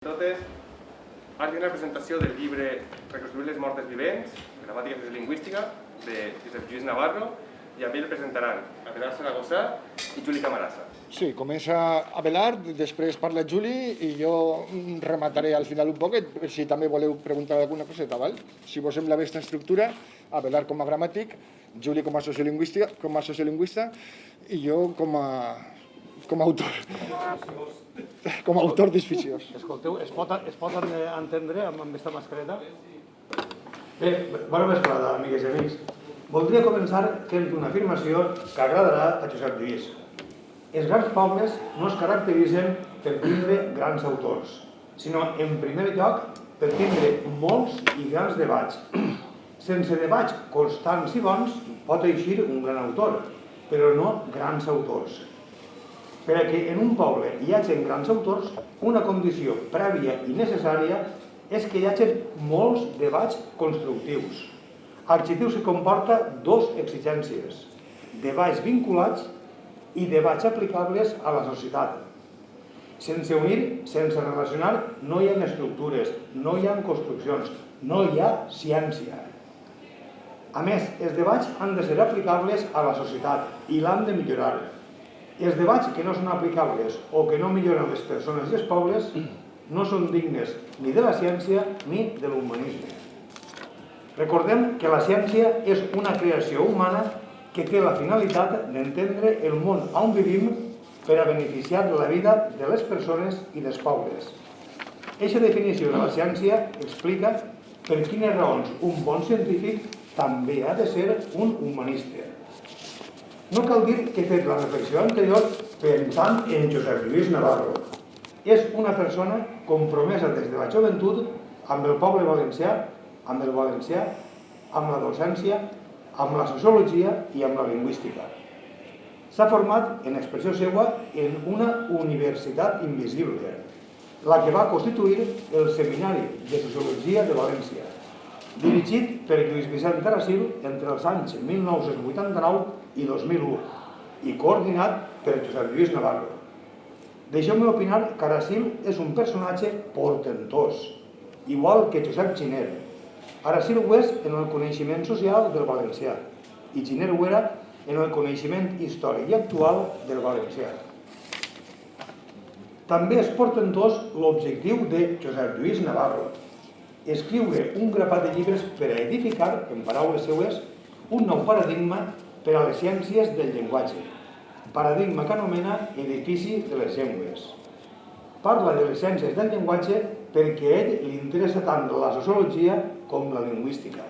Totes, ara tinc la presentació del llibre Reconstruir les mortes vivents, gramàtica sociolingüística, de Josep Lluís Navarro, i amb ell presentaran Abelard Saragossa i Juli Camarasa. Sí, comença Abelard, després parla Juli i jo remataré al final un poquet, si també voleu preguntar alguna coseta, val? Si vos sembla bé aquesta estructura, Abelard com a gramàtic, Juli com a sociolingüista i jo com a autor disficiós. Escolteu, es pot entendre amb aquesta mascareta? Bé, bona vesprada, amigues i amics. Voldria començar fent una afirmació que agradarà a Josep Lluís. Els grans pobles no es caracteritzen per tindre grans autors, sinó, en primer lloc, per tindre molts i grans debats. Sense debats constants i bons pot eixir un gran autor, però no grans autors. Per a que en un poble hi hagi grans autors, una condició prèvia i necessària és que hi hagi molts debats constructius. Adjectiu que comporta dues exigències: debats vinculats i debats aplicables a la societat. Sense unir, sense relacionar, no hi ha estructures, no hi ha construccions, no hi ha ciència. A més, els debats han de ser aplicables a la societat i l'han de millorar. Els debats que no són aplicables o que no milloren les persones i els pobles no són dignes ni de la ciència ni de l'humanisme. Recordem que la ciència és una creació humana que té la finalitat d'entendre el món on vivim per a beneficiar la vida de les persones i dels pobles. Aquesta definició de la ciència explica per quines raons un bon científic també ha de ser un humanista. No cal dir que he fet la reflexió anterior pensant en Josep Lluís Navarro. És una persona compromesa des de la joventut amb el poble valencià, amb el valencià, amb la docència, amb la sociologia i amb la lingüística. S'ha format, en expressió seva, en una universitat invisible, la que va constituir el Seminari de Sociologia de València, dirigit per Lluís Vicent Aracil entre els anys 1989 i 2001 i coordinat per Josep Lluís Navarro. Deixeu-me opinar que Aracil és un personatge portentós, igual que Josep Giner. Aracil ho és en el coneixement social del valencià i Giner ho era en el coneixement històric i actual del valencià. També és portentós l'objectiu de Josep Lluís Navarro: escriure un grapat de llibres per a edificar, en paraules seues, un nou paradigma per a les ciències del llenguatge, paradigma que anomena edifici de les llengües. Parla de les ciències del llenguatge perquè a ell li interessa tant la sociologia com la lingüística.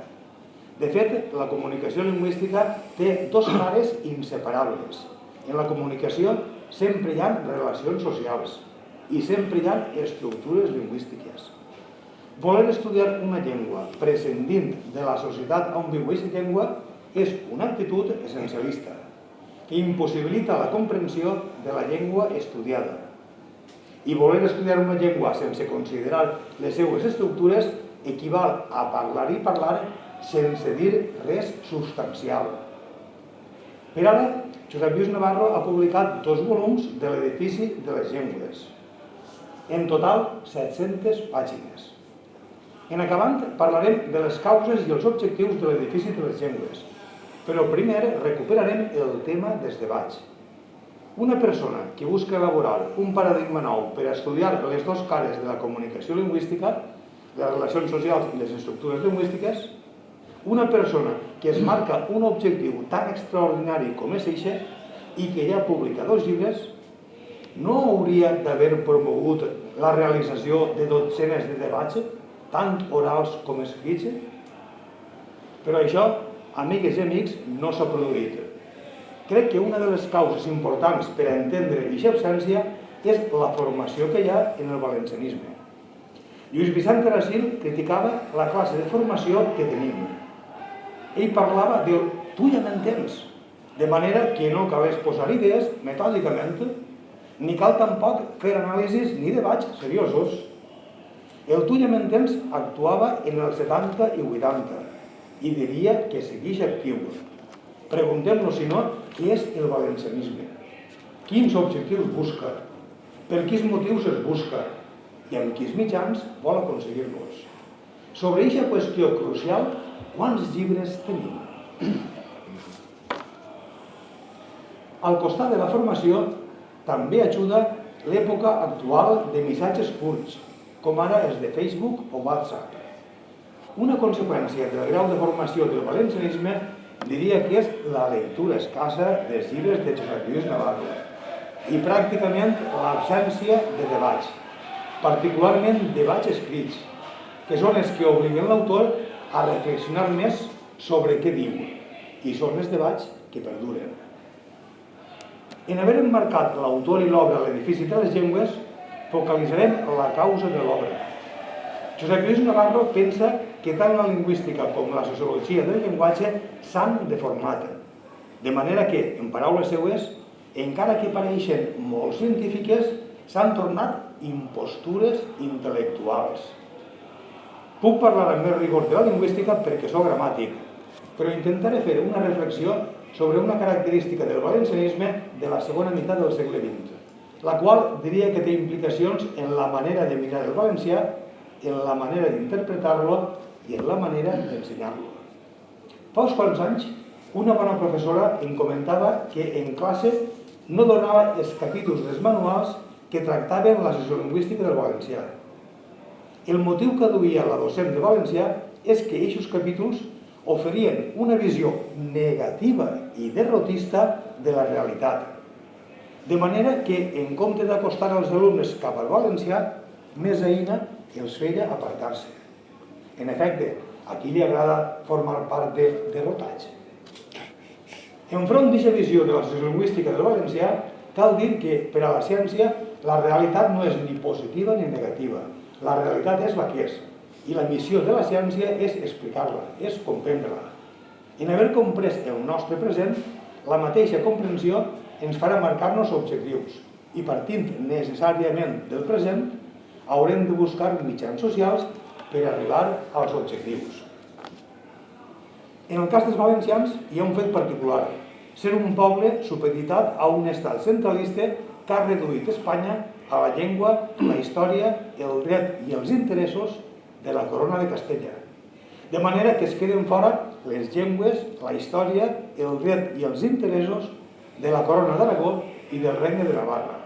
De fet, la comunicació lingüística té dos pares inseparables. En la comunicació sempre hi ha relacions socials i sempre hi ha estructures lingüístiques. Voler estudiar una llengua prescindint de la societat on viu aquesta llengua és una actitud essencialista que impossibilita la comprensió de la llengua estudiada. I voler estudiar una llengua sense considerar les seues estructures equival a parlar i parlar sense dir res substancial. Per ara, Josep Lluís Navarro ha publicat 2 volums de l'edifici de les llengües. En total, 700 pàgines. En acabant, parlarem de les causes i els objectius de l'edifici de les llengües, però primer recuperarem el tema dels debats. Una persona que busca elaborar un paradigma nou per a estudiar les dues cares de la comunicació lingüística, les relacions socials i les estructures lingüístiques, una persona que es marca un objectiu tan extraordinari com és eixe i que ja publica 2 llibres, no hauria d'haver promogut la realització de dotzenes de debats, tant orals com escrits? Però això, amigues i amics, no s'ha produït. Crec que una de les causes importants per a entendre aquesta absència és la formació que hi ha en el valencianisme. Lluís Vicent Aracil criticava la classe de formació que tenim. Ell parlava del «tu ja m'entens», de manera que no cal exposar idees metòdicament, ni cal tampoc fer anàlisis ni debats seriosos. El «tu ja m'entens» actuava en els 70 i 80 i diria que segueix actiu. Preguntem-nos, si no, què és el valencianisme? Quins objectius busca? Per quins motius es busca? i amb quins mitjans vol aconseguir-los. Sobre aquesta qüestió crucial, quants llibres tenim? Al costat de la formació també ajuda l'època actual de missatges curts, com ara els de Facebook o WhatsApp. Una conseqüència del grau de formació del valencianisme diria que és la lectura escassa dels llibres de Josep Lluís Navarro i pràcticament l'absència de debats, particularment debats escrits, que són els que obliguen l'autor a reflexionar més sobre què diu, i són els debats que perduren. En haver emmarcat l'autor i l'obra a l'edifici de les llengües, focalitzarem la causa de l'obra. Josep Lluís Navarro pensa que tant la lingüística com la sociologia del llenguatge s'han deformat, de manera que, en paraules seues, encara que pareixen molt científiques, s'han tornat impostures intel·lectuals. Puc parlar amb més rigor de la lingüística perquè soc gramàtic, però intentaré fer una reflexió sobre una característica del valencianisme de la segona meitat del segle XX, la qual diria que té implicacions en la manera de mirar el valencià, en la manera d'interpretar-lo i en la manera d'ensenyar-lo. Fa uns quants anys, una bona professora em comentava que en classe no donava els capítols dels manuals que tractaven la sociolingüística del valencià. El motiu que duia la docent de valencià és que aquests capítols oferien una visió negativa i derrotista de la realitat, de manera que, en compte d'acostar els alumnes cap al valencià, més eina els feia apartar-se. En efecte, a qui li agrada formar part de derrotats? Enfront d'aquesta visió de la sociolingüística del valencià, cal dir que, per a la ciència, la realitat no és ni positiva ni negativa. La realitat és la que és. I la missió de la ciència és explicar-la, és comprendre-la. En haver comprès el nostre present, la mateixa comprensió ens farà marcar-nos objectius i, partint necessàriament del present, haurem de buscar mitjans socials per arribar als objectius. En el cas dels valencians hi ha un fet particular: ser un poble supeditat a un estat centralista que ha reduït Espanya a la llengua, la història, el dret i els interessos de la corona de Castella. De manera que es queden fora les llengües, la història, el dret i els interessos de la corona d'Aragó i del regne de Navarra.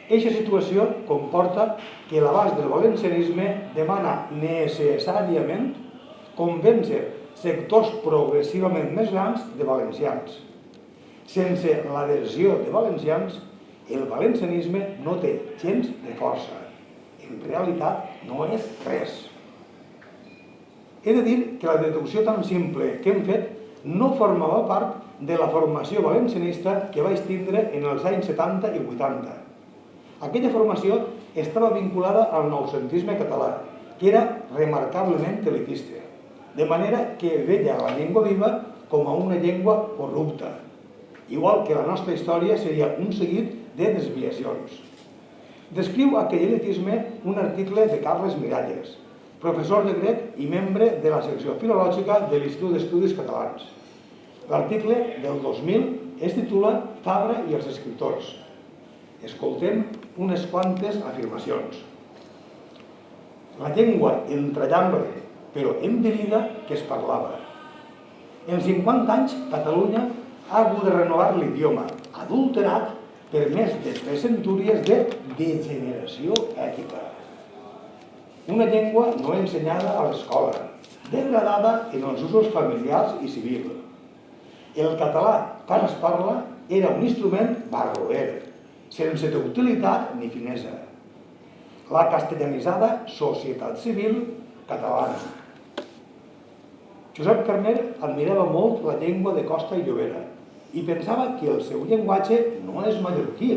Eixa situació comporta que l'abast del valencianisme demana necessàriament convèncer sectors progressivament més grans de valencians. Sense l'adhesió de valencians, el valencianisme no té gens de força. En realitat, no és res. He de dir que la deducció tan simple que hem fet no formava part de la formació valencianista que vaig tindre en els anys 70 i 80. Aquella formació estava vinculada al noucentisme català, que era remarcablement elitista, de manera que veia la llengua viva com a una llengua corrupta, igual que la nostra història seria un seguit de desviacions. Descriu aquell elitisme un article de Carles Miralles, professor de grec i membre de la secció filològica de l'Institut d'Estudis Catalans. L'article del 2000 es titula Fabra i els escriptors. Escoltem unes quantes afirmacions. La llengua entranyable, però envelida, que es parlava. En 50 anys, Catalunya ha hagut de renovar l'idioma, adulterat per més de 3 centúries de degeneració ètica. Una llengua no ensenyada a l'escola, degradada en els usos familiars i civils. El català que ara es parla era un instrument barroer, sense utilitat ni finesa. La castellanitzada societat civil catalana. Josep Carner admirava molt la llengua de Costa i Llobera i pensava que el seu llenguatge no és mallorquí,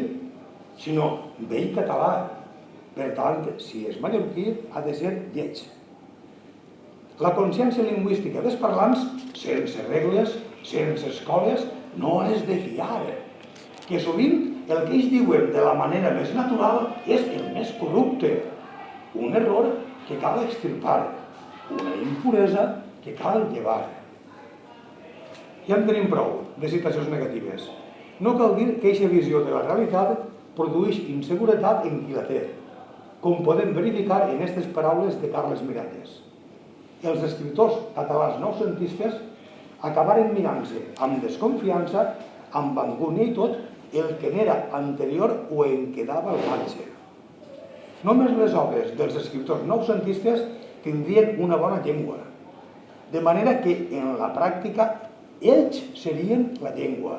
sinó vell català. Per tant, si és mallorquí, ha de ser lleig. La consciència lingüística dels parlants, sense regles, sense escoles, no és de fiar. Que sovint el que ells diuen de la manera més natural és el més corrupte. Un error que cal extirpar, una impuresa que cal llevar. Ja en tenim prou de citacions negatives. No cal dir que aquesta visió de la realitat produeix inseguretat en qui la té. com podem verificar en aquestes paraules de Carles Miralles. Els escriptors catalans noucentistes acabaren mirant-se amb desconfiança, amb angúnia i tot, el que n'era anterior o en quedava al marge. Només les obres dels escriptors noucentistes tindrien una bona llengua, de manera que en la pràctica ells serien la llengua.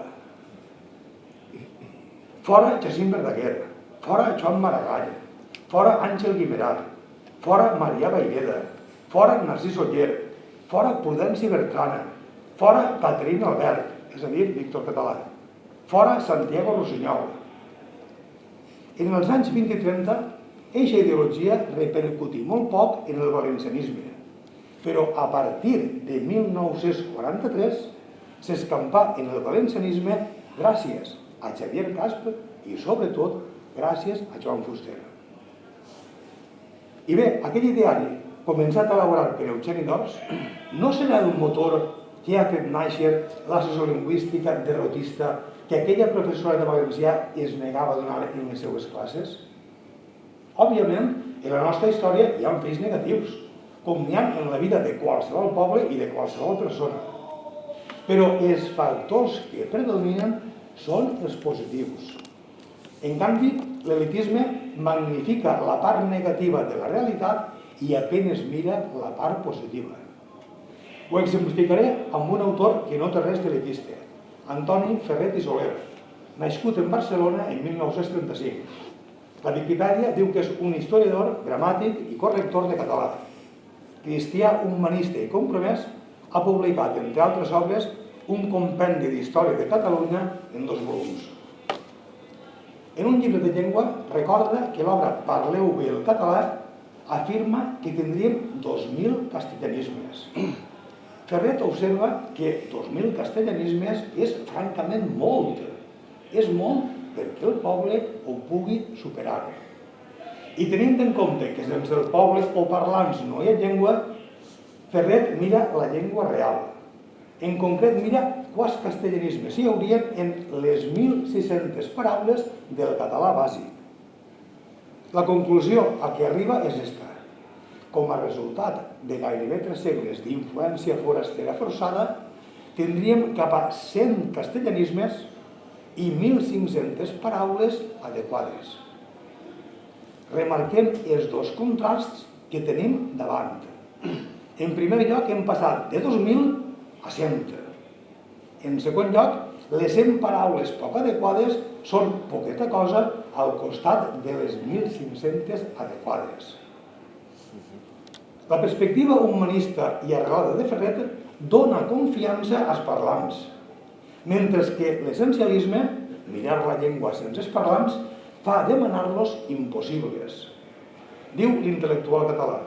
Fora Jacint Verdaguer, fora Joan Maragall, fora Àngel Guimerà, fora Maria Vayreda, fora Narcís Oller, fora Prudenci Bertrana, fora Caterina Albert, és a dir, Víctor Català, fora Santiago Rossinyol. En els anys 20 i 30, eixa ideologia repercutí molt poc en el valencianisme, però a partir de 1943 s'escampà en el valencianisme gràcies a Xavier Casp i, sobretot, gràcies a Joan Fuster. I bé, aquell ideari, començat a elaborar per Eugeni d'Ors, no serà el motor que ha fet néixer la sociolingüística derrotista que aquella professora de valencià es negava a donar en les seues classes? Òbviament, en la nostra història hi ha fills negatius, com n'hi ha en la vida de qualsevol poble i de qualsevol persona. Però els factors que predominen són els positius. En canvi, l'elitisme magnifica la part negativa de la realitat i apenas mira la part positiva. Ho exemplificaré amb un autor que no té res d'elitista, Antoni Ferret i Soler, nascut en Barcelona en 1935. La Viquipèdia diu que és un historiador, gramàtic i corrector de català. Cristià, humanista i compromès, ha publicat, entre altres obres, un compendi d'història de Catalunya en 2 volums. En un llibre de llengua recorda que l'obra Parleu bé el català afirma que tindríem 2.000 castellanismes. Ferret observa que 2.000 castellanismes és francament molt. És molt perquè el poble ho pugui superar. I tenint en compte que sense el poble o parlants no hi ha llengua, Ferret mira la llengua real. En concret, mira quants castellanismes hi haurien en les 1.600 paraules del català bàsic. La conclusió a què arriba és esta. Com a resultat de gairebé 3 segles d'influència forastera forçada, tindríem cap a 100 castellanismes i 1.500 paraules adequades. Remarquem els 2 contrasts que tenim davant. En primer lloc, hem passat de 2.000 a 100. En segon lloc, les 100 paraules poc adequades són poqueta cosa al costat de les 1.500 adequades. La perspectiva humanista i arrelada de Ferret dona confiança als parlants, mentre que l'essencialisme, mirar la llengua sense els parlants, fa demanar-los impossibles. Diu l'intel·lectual català: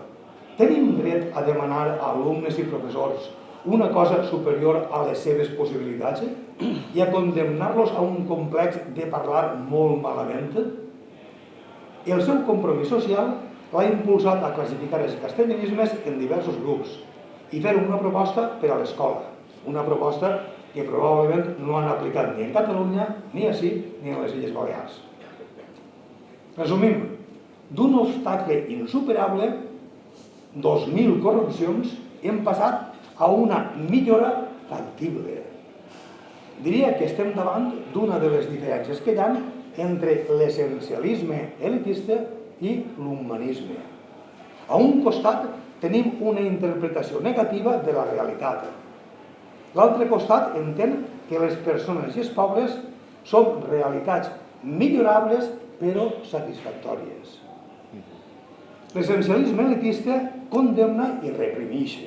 tenim dret a demanar a alumnes i professors una cosa superior a les seves possibilitats i a condemnar-los a un complex de parlar molt malament? El seu compromís social l'ha impulsat a classificar els castellanismes en diversos grups i fer una proposta per a l'escola, una proposta que probablement no han aplicat ni en Catalunya, ni ací, ni a les Illes Balears. Resumim, d'un obstacle insuperable, 2.000 corrupcions, hem passat a una millora factible. Diria que estem davant d'una de les diferències que hi ha entre l'essencialisme elitista i l'humanisme. A un costat tenim una interpretació negativa de la realitat. L'altre costat entén que les persones i els pobles són realitats millorables però satisfactòries. L'essencialisme elitista condemna i reprimeix.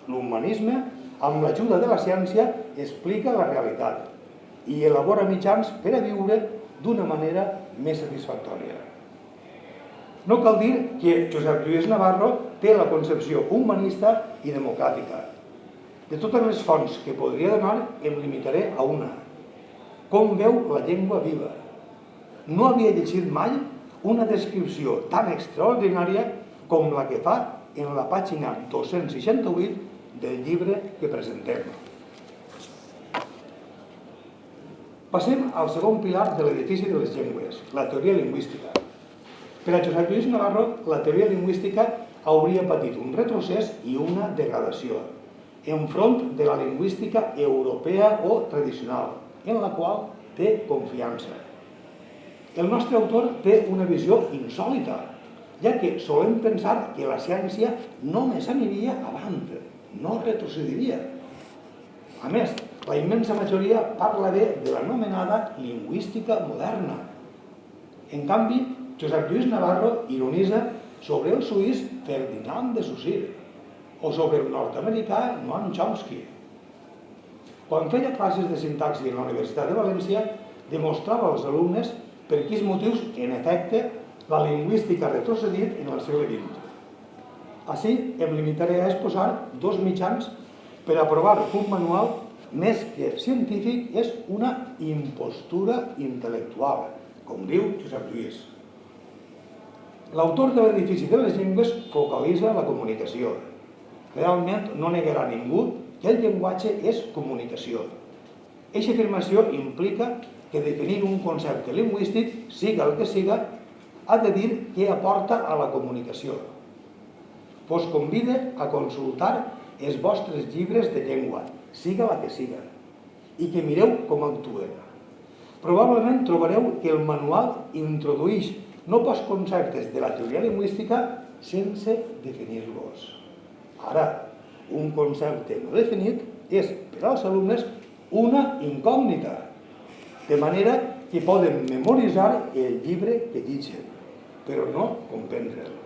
L'humanisme, amb l'ajuda de la ciència, explica la realitat i elabora mitjans per a viure d'una manera més satisfactòria. No cal dir que Josep Lluís Navarro té la concepció humanista i democràtica. De totes les fonts que podria donar, em limitaré a una. Com veu la llengua viva? No havia llegit mai una descripció tan extraordinària com la que fa en la pàgina 268 del llibre que presentem. Passem al segon pilar de l'edifici de les llengües, la teoria lingüística. Per a Josep Lluís Navarro, la teoria lingüística hauria patit un retrocés i una degradació enfront de la lingüística europea o tradicional, en la qual té confiança. El nostre autor té una visió insòlita, ja que solem pensar que la ciència només aniria avant, no retrocediria. A més, la immensa majoria parla bé de l'anomenada lingüística moderna. En canvi, Josep Lluís Navarro ironitza sobre el suís Ferdinand de Saussure o sobre el nord-americà Noam Chomsky. Quan feia classes de sintaxi en la Universitat de València, demostrava als alumnes per quins motius, en efecte, la lingüística ha retrocedit en el segle XX. Així, em limitaré a exposar dos mitjans per a provar que un manual, més que científic, és una impostura intel·lectual, com diu Josep Lluís. L'autor de l'edifici de les llengües focalitza la comunicació. Realment no negarà ningú que el llenguatge és comunicació. Eixa afirmació implica que definir un concepte lingüístic, siga el que siga, ha de dir què aporta a la comunicació. Vos convide a consultar els vostres llibres de llengua, siga la que siga, i que mireu com actuen. Probablement trobareu que el manual introdueix no pas conceptes de la teoria lingüística sense definir-los. Ara, un concepte no definit és, per als alumnes, una incògnita, de manera que poden memoritzar el llibre que llitgen, però no comprendre'l.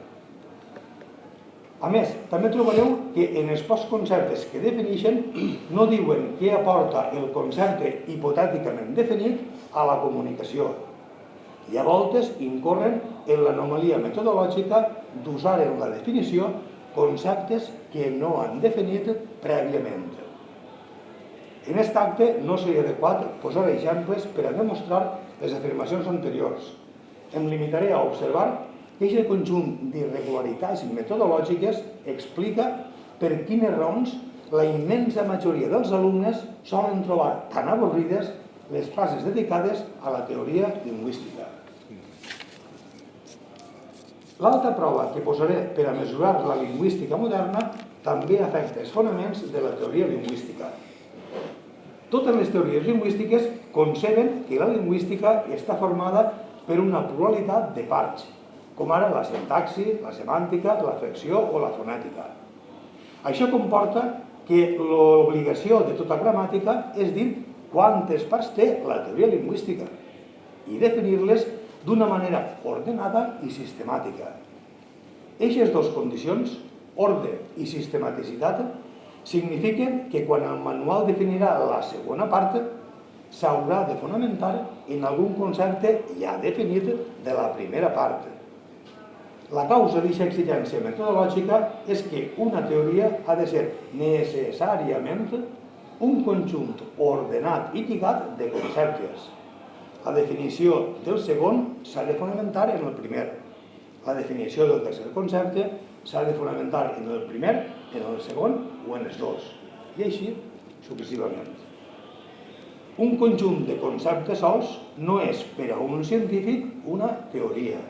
A més, també trobareu que en els pocs conceptes que defineixen no diuen què aporta el concepte hipotèticament definit a la comunicació i a voltes incorren en l'anomalia metodològica d'usar en la definició conceptes que no han definit prèviament. En aquest acte no seria adequat posar exemples per a demostrar les afirmacions anteriors. Em limitaré a observar que aquest conjunt d'irregularitats metodològiques explica per quines raons la immensa majoria dels alumnes solen trobar tan avorrides les classes dedicades a la teoria lingüística. L'altra prova que posaré per a mesurar la lingüística moderna també afecta els fonaments de la teoria lingüística. Totes les teories lingüístiques conceben que la lingüística està formada per una pluralitat de parts, com ara la sintaxi, la semàntica, la flexió o la fonètica. Això comporta que l'obligació de tota gramàtica és dir quantes parts té la teoria lingüística i definir-les d'una manera ordenada i sistemàtica. Eixes dues condicions, ordre i sistematicitat, signifiquen que quan el manual definirà la segona part, s'haurà de fonamentar en algun concepte ja definit de la primera part. La causa d'aquesta exigència metodològica és que una teoria ha de ser necessàriament un conjunt ordenat i lligat de conceptes. La definició del segon s'ha de fonamentar en el primer. La definició del tercer concepte s'ha de fonamentar en el primer, en el segon o en els dos, i així successivament. Un conjunt de conceptes sols no és per a un científic una teoria,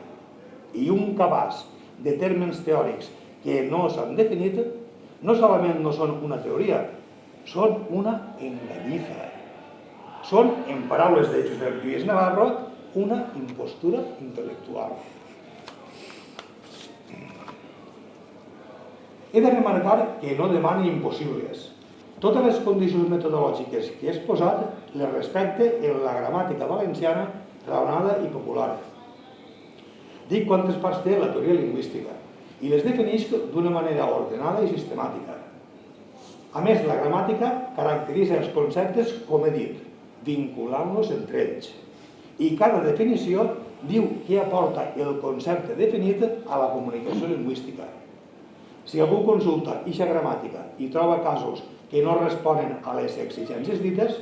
i un cabàs de termes teòrics que no s'han definit no solament no són una teoria, són una enganyifa. Són, en paraules de Josep Lluís Navarro, una impostura intel·lectual. He de remarcar que no demani impossibles. Totes les condicions metodològiques que he exposat les respecte en la gramàtica valenciana raonada i popular. Dic quantes parts té la teoria lingüística i les definisc d'una manera ordenada i sistemàtica. A més, la gramàtica caracteritza els conceptes, com he dit, vinculant-los entre ells. I cada definició diu què aporta el concepte definit a la comunicació lingüística. Si algú consulta eixa gramàtica i troba casos que no responen a les exigències dites,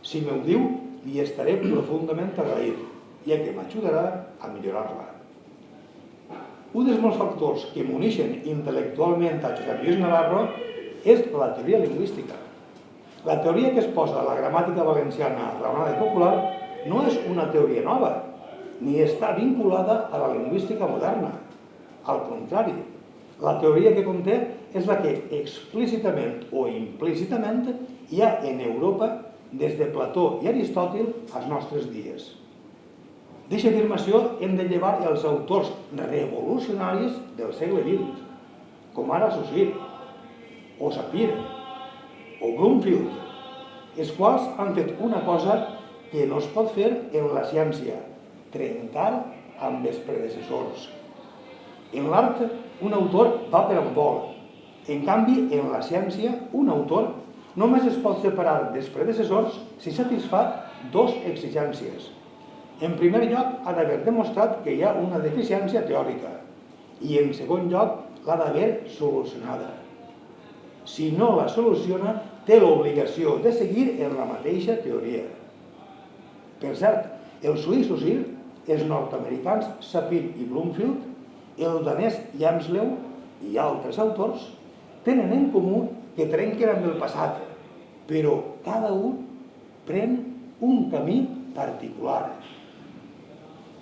si m'ho diu, li estaré profundament agraït, ja que m'ajudarà a millorar-la. Un dels molts factors que m'uneixen intel·lectualment a Josep Lluís Navarro és la teoria lingüística. La teoria que es posa a la gramàtica valenciana raonada i popular no és una teoria nova, ni està vinculada a la lingüística moderna. Al contrari, la teoria que conté és la que explícitament o implícitament hi ha en Europa des de Plató i Aristòtil als nostres dies. D'aquesta afirmació hem de llevar els autors revolucionaris del segle XX, com ara Saussure, o Sapir, o Bloomfield, els quals han fet una cosa que no es pot fer en la ciència, trencar amb els predecessors. En l'art, un autor va per on vol. En canvi, en la ciència, un autor només es pot separar dels predecessors si satisfà dues exigències. En primer lloc, ha d'haver demostrat que hi ha una deficiència teòrica i, en segon lloc, l'ha d'haver solucionada. Si no la soluciona, té l'obligació de seguir en la mateixa teoria. Per cert, el suís Saussure, els nord-americans Sapir i Bloomfield, el danès Jamslev i altres autors tenen en comú que trenquen amb el passat, però cada un pren un camí particular.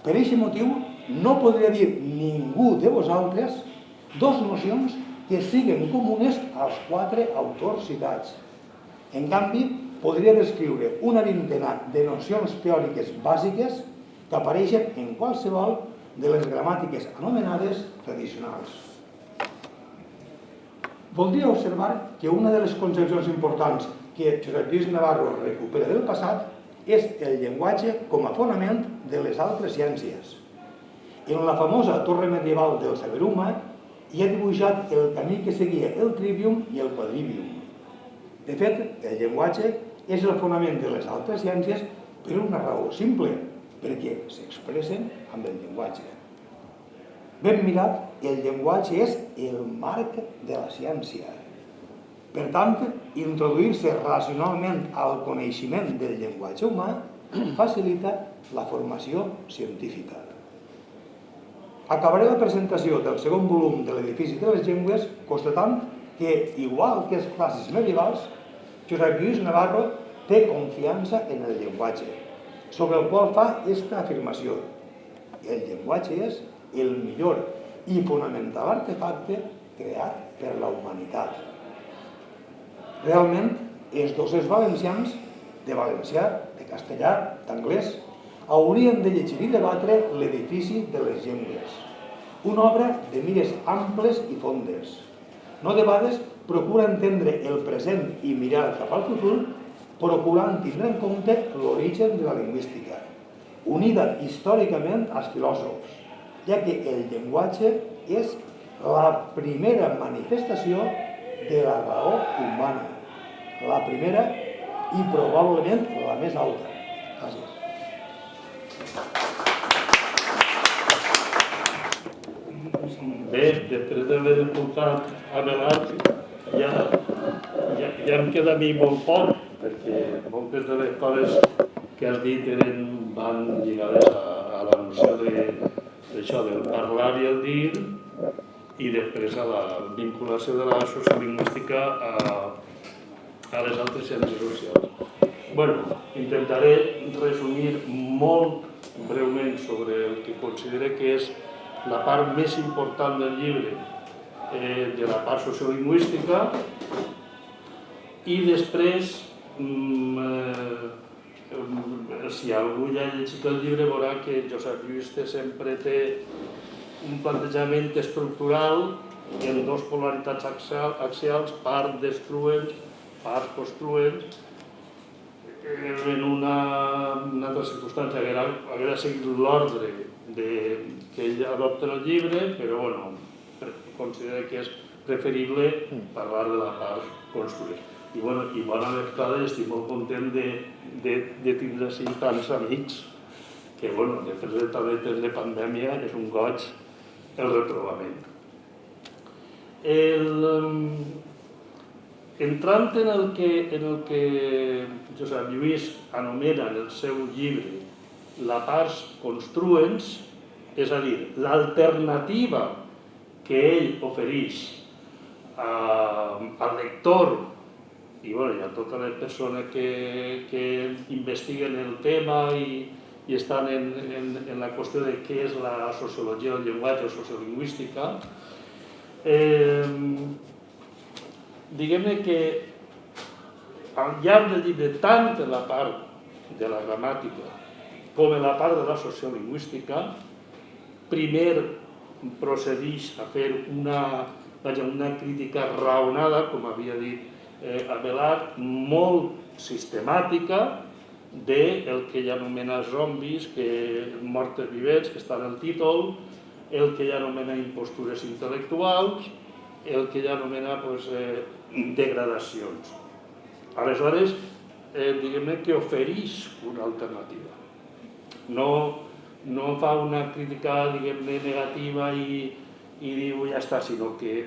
Per aquest motiu, no podria dir ningú de vosaltres dues nocions que siguin comunes als quatre autors citats. En canvi, podria descriure una vintena de nocions teòriques bàsiques que apareixen en qualsevol de les gramàtiques anomenades tradicionals. Voldria observar que una de les concepcions importants que Josep Lluís Navarro recupera del passat és el llenguatge com a fonament de les altres ciències. En la famosa torre medieval del saber humà hi ha dibuixat el camí que seguia el trivium i el quadrivium. De fet, el llenguatge és el fonament de les altres ciències per una raó simple, perquè s'expressen amb el llenguatge. Ben mirat, el llenguatge és el marc de la ciència. Per tant, introduir-se racionalment al coneixement del llenguatge humà facilita la formació científica. Acabaré la presentació del segon volum de l'edifici de les llengües constatant que, igual que les classes medievals, Josep Lluís Navarro té confiança en el llenguatge, sobre el qual fa aquesta afirmació. El llenguatge és el millor i fonamental artefacte creat per la humanitat. Realment, els docents valencians, de valencià, de castellà, d'anglès, haurien de llegir i debatre l'edifici de les llengües. Una obra de mires amples i fondes. No debades procura entendre el present i mirar cap al futur, procurant tindre en compte l'origen de la lingüística, unida històricament als filòsofs, ja que el llenguatge és la primera manifestació de la raó humana, la primera i probablement la més alta. Gràcies. Bé, després d'haver escoltat Abelard, ja em queda a mi molt poc, perquè moltes de les coses que has dit van lligades a la noció d'això, del parlar i el dir, i després a la vinculació de la sociolingüística a les altres ciències socials. Bueno, intentaré resumir molt breument sobre el que considero que és la part més important del llibre, de la part sociolingüística, i després, si algú ja ha llegit el llibre, veurà que Josep Lluís sempre té un plantejament estructural en dues polaritats axials, part destruents, part construents. En una altra circumstància haguera seguit l'ordre que ell adopta en el llibre, però considera que és preferible parlar de la part construent. I bona vegada estic molt content de tindre així tants amics que, després de tant de temps de pandèmia, és un goig el retrobament. Entrant en el que Josep Lluís anomena en el seu llibre la part construents, és a dir, l'alternativa que ell ofereix al lector i a totes les persones que investiguen el tema i i estan en la qüestió de què és la sociologia del llenguatge o sociolingüística. Diguem-ne que al llarg del llibre, tant en la part de la gramàtica com en la part de la sociolingüística, primer procedeix a fer una crítica raonada, com havia dit Abelard, molt sistemàtica del que ell anomena zombis, mortes vivents, que està en el títol, el que ell anomena impostures intel·lectuals, el que ell anomena degradacions. Aleshores, diguem-ne que ofereix una alternativa. No fa una crítica, diguem-ne, negativa i diu ja està, sinó que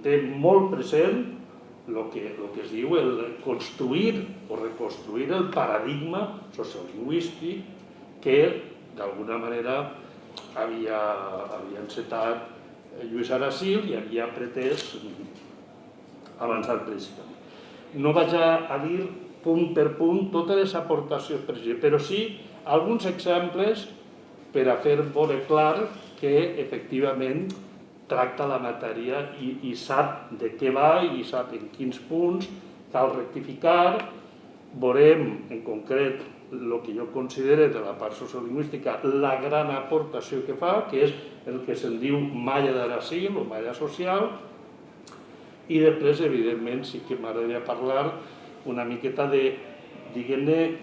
té molt present el que es diu el construir o reconstruir el paradigma sociolingüístic que d'alguna manera havia encetat Lluís Aracil i havia pretès avançar per aquest camí. No vaig a dir punt per punt totes les aportacions, però sí alguns exemples per a fer veure clar que efectivament tracta la matèria i sap de què va i sap en quins punts cal rectificar. Veurem en concret el que jo considero de la part sociolingüística la gran aportació que fa, que és el que se'n diu malla d'Aracil o malla social, i després, evidentment, sí que m'agradaria parlar una miqueta de, diguem-ne,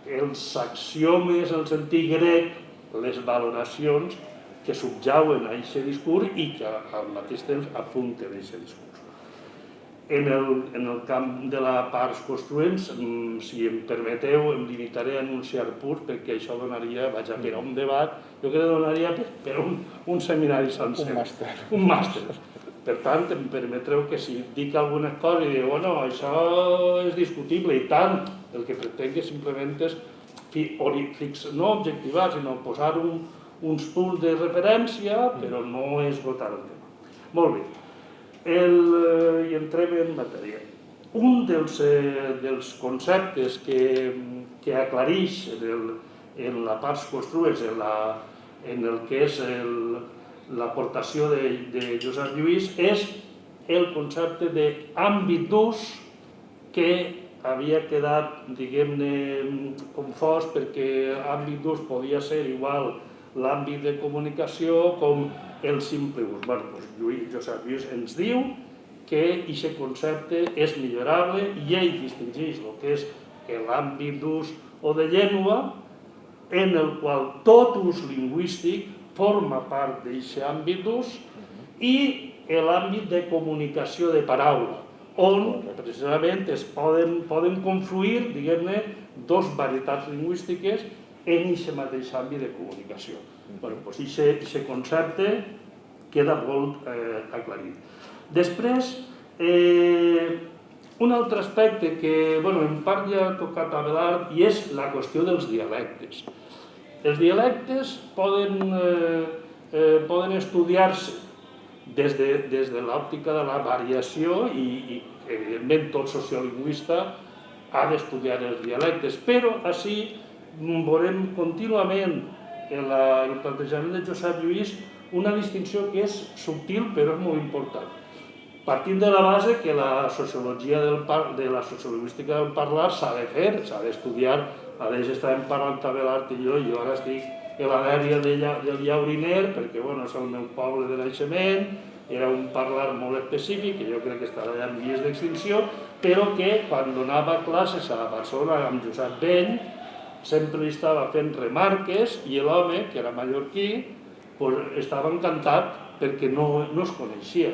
els axiomes en el sentit grec, les valoracions que subjauen a aquest discurs i que al mateix temps apunten a aquest discurs. En el camp de la part construents, si em permeteu, em limitaré a anunciar punts perquè això donaria, vaig a per a un debat, jo crec que donaria per un seminari sencer. Un màster. Per tant, em permetreu que si dic algunes coses i dic, bueno, això és discutible i tant, el que pretenc simplement és no objectivar, sinó posar uns punts de referència, però no esgotar el tema. Molt bé, i entrem en matèria. Un dels conceptes que aclareix en la part construents, en el que és l'aportació de Josep Lluís, és el concepte d'àmbit d'ús que havia quedat, diguem-ne, confós perquè àmbit d'ús podia ser igual l'àmbit de comunicació com el simple ús. Bé, doncs Josep Lluís ens diu que aquest concepte és millorable i ell distingeix el que és l'àmbit d'ús o de llengua, en el qual tot ús lingüístic forma part d'aquest àmbit d'ús, i l'àmbit de comunicació de paraula, on precisament es poden confluir, diguem-ne, dos varietats lingüístiques en aquest mateix àmbit de comunicació. Doncs aquest concepte queda molt aclarit. Després, un altre aspecte que en part ja ha tocat Abelard i és la qüestió dels dialectes. Els dialectes poden estudiar-se des de l'òptica de la variació i, evidentment, tot sociolingüista ha d'estudiar els dialectes, però així veurem contínuament en el plantejament de Josep Lluís una distinció que és subtil però és molt important. Partint de la base que la sociologia de la sociolingüística del parlar s'ha de fer, s'ha d'estudiar. A més, estàvem parlant Abelard i jo ara estic a la dèria del Llauriner, perquè és el meu poble de naixement, era un parlar molt específic, que jo crec que estarà ja en vies d'extinció, però que quan donava classes a Barcelona amb Josep Beny, sempre li estava fent remarques i l'home, que era mallorquí, estava encantat perquè no es coneixia.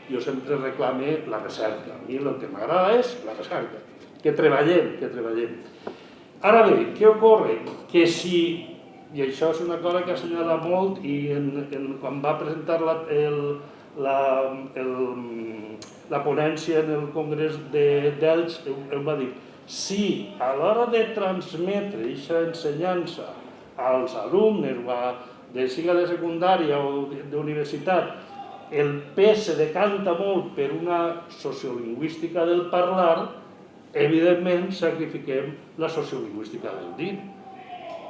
Jo sempre reclame la recerca. A mi el que m'agrada és la recerca. Que treballem. Ara bé, què ocorre? Que si, i això és una cosa que assenyala molt, i quan va presentar la ponència en el Congrés d'Elx, ell va dir, si a l'hora de transmetre aquesta ensenyança als alumnes, siga de secundària o d'universitat, el pes se decanta molt per una sociolingüística del parlar, evidentment sacrifiquem la sociolingüística del dir.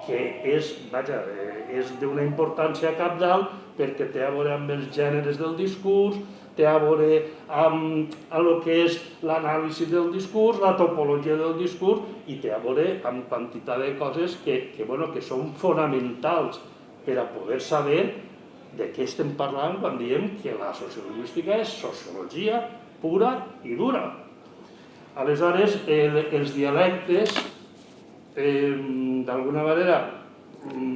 que és d'una importància cabdal perquè té a veure amb els gèneres del discurs, té a veure amb el que és l'anàlisi del discurs, la topologia del discurs i té a veure amb quantitat de coses que són fonamentals per a poder saber de què estem parlant quan diem que la sociolingüística és sociologia pura i dura. Aleshores, els dialectes, d'alguna manera,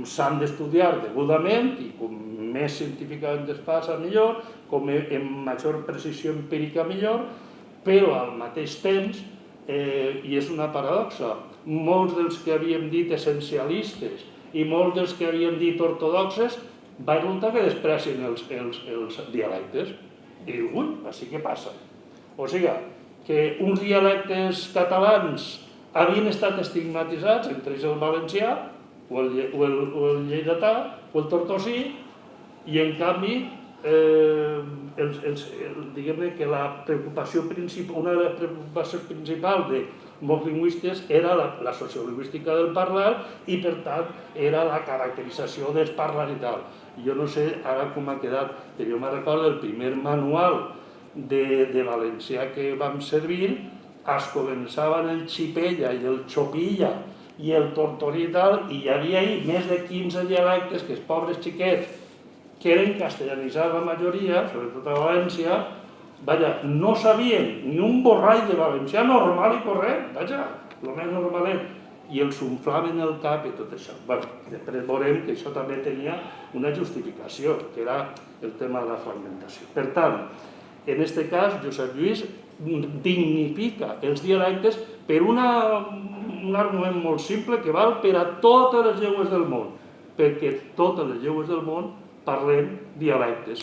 s'han d'estudiar degudament i com més científicament es passa millor, com amb major precisió empírica millor, però al mateix temps, i és una paradoxa, molts dels que havíem dit essencialistes i molts dels que havíem dit ortodoxes va resultar que desprecien els dialectes. I diu, ui, així què passa? O sigui, que uns dialectes catalans havien estat estigmatitzats, entre ells el valencià, o el lleidatà, o el tortosí, i en canvi, diguem-ne que una de les preocupacions principals de molts lingüistes era la sociolingüística del parlar i, per tant, era la caracterització dels parlars i tal. Jo no sé ara com ha quedat, però jo me'n recordo el primer manual de valencià que vam servir, es començaven el xipella i el xopilla i el tortorí i tal, i hi havia ahí més de 15 dialectes que els pobres xiquets, que eren castellanitzats la majoria, sobretot a València, no sabien ni un borrall de valencià normal i corrent, el més normalet, i els umflaven el cap i tot això. Després veurem que això també tenia una justificació, que era el tema de la fragmentació. Per tant, en aquest cas, Josep Lluís dignifica els dialectes per un argument molt simple que val per a totes les llengües del món, perquè totes les llengües del món parlem dialectes,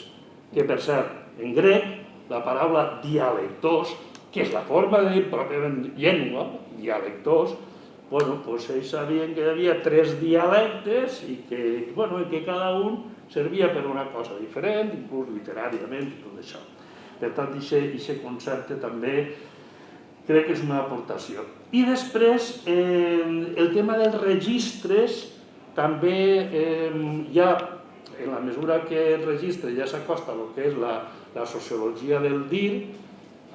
que per cert, en grec, la paraula dialectos, que és la forma de dir pròpiament llengua, dialectos, doncs ells sabien que hi havia 3 dialectes i que cada un servia per una cosa diferent, inclús literàriament i tot això. Per tant, aquest concepte també crec que és una aportació. I després, el tema dels registres, també ja, en la mesura que el registre ja s'acosta al que és la sociologia del dir,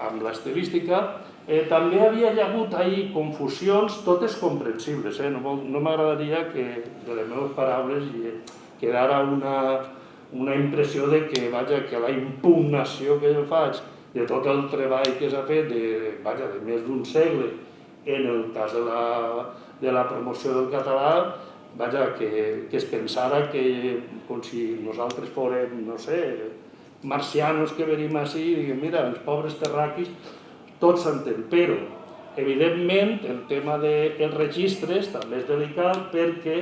amb l'estilística, també havia hagut ahir confusions, totes comprensibles. No m'agradaria que de les meves paraules quedara una impressió de que la impugnació que jo faig de tot el treball que s'ha fet de més d'un segle en el cas de la promoció del català, que es pensara que com si nosaltres fórem, no sé, marcianos que venim així i diguem, mira, els pobres terraquis, tot s'entén, però, evidentment, el tema dels registres també és delicat perquè,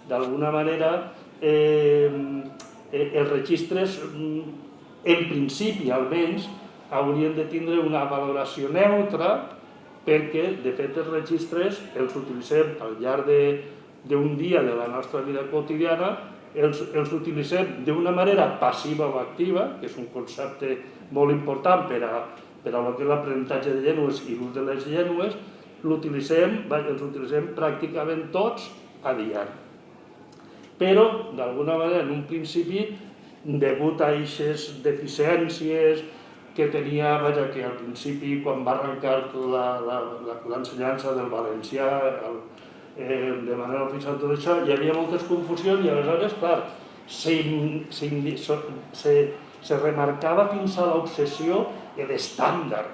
d'alguna manera, els registres, en principi almenys, haurien de tindre una valoració neutra perquè, de fet, els registres els utilitzem al llarg d'un dia de la nostra vida quotidiana, els utilitzem d'una manera passiva o activa, que és un concepte molt important per a el que és l'aprenentatge de llengües i l'ús de les llengües, els utilitzem pràcticament tots a diari. Però, d'alguna manera, en un principi, degut a aquestes deficiències que tenia, que al principi, quan va arrencar l'ensenyança del valencià, de manera oficial tot això, hi havia moltes confusions i aleshores, clar, se remarcava fins a l'obsessió l'estàndard,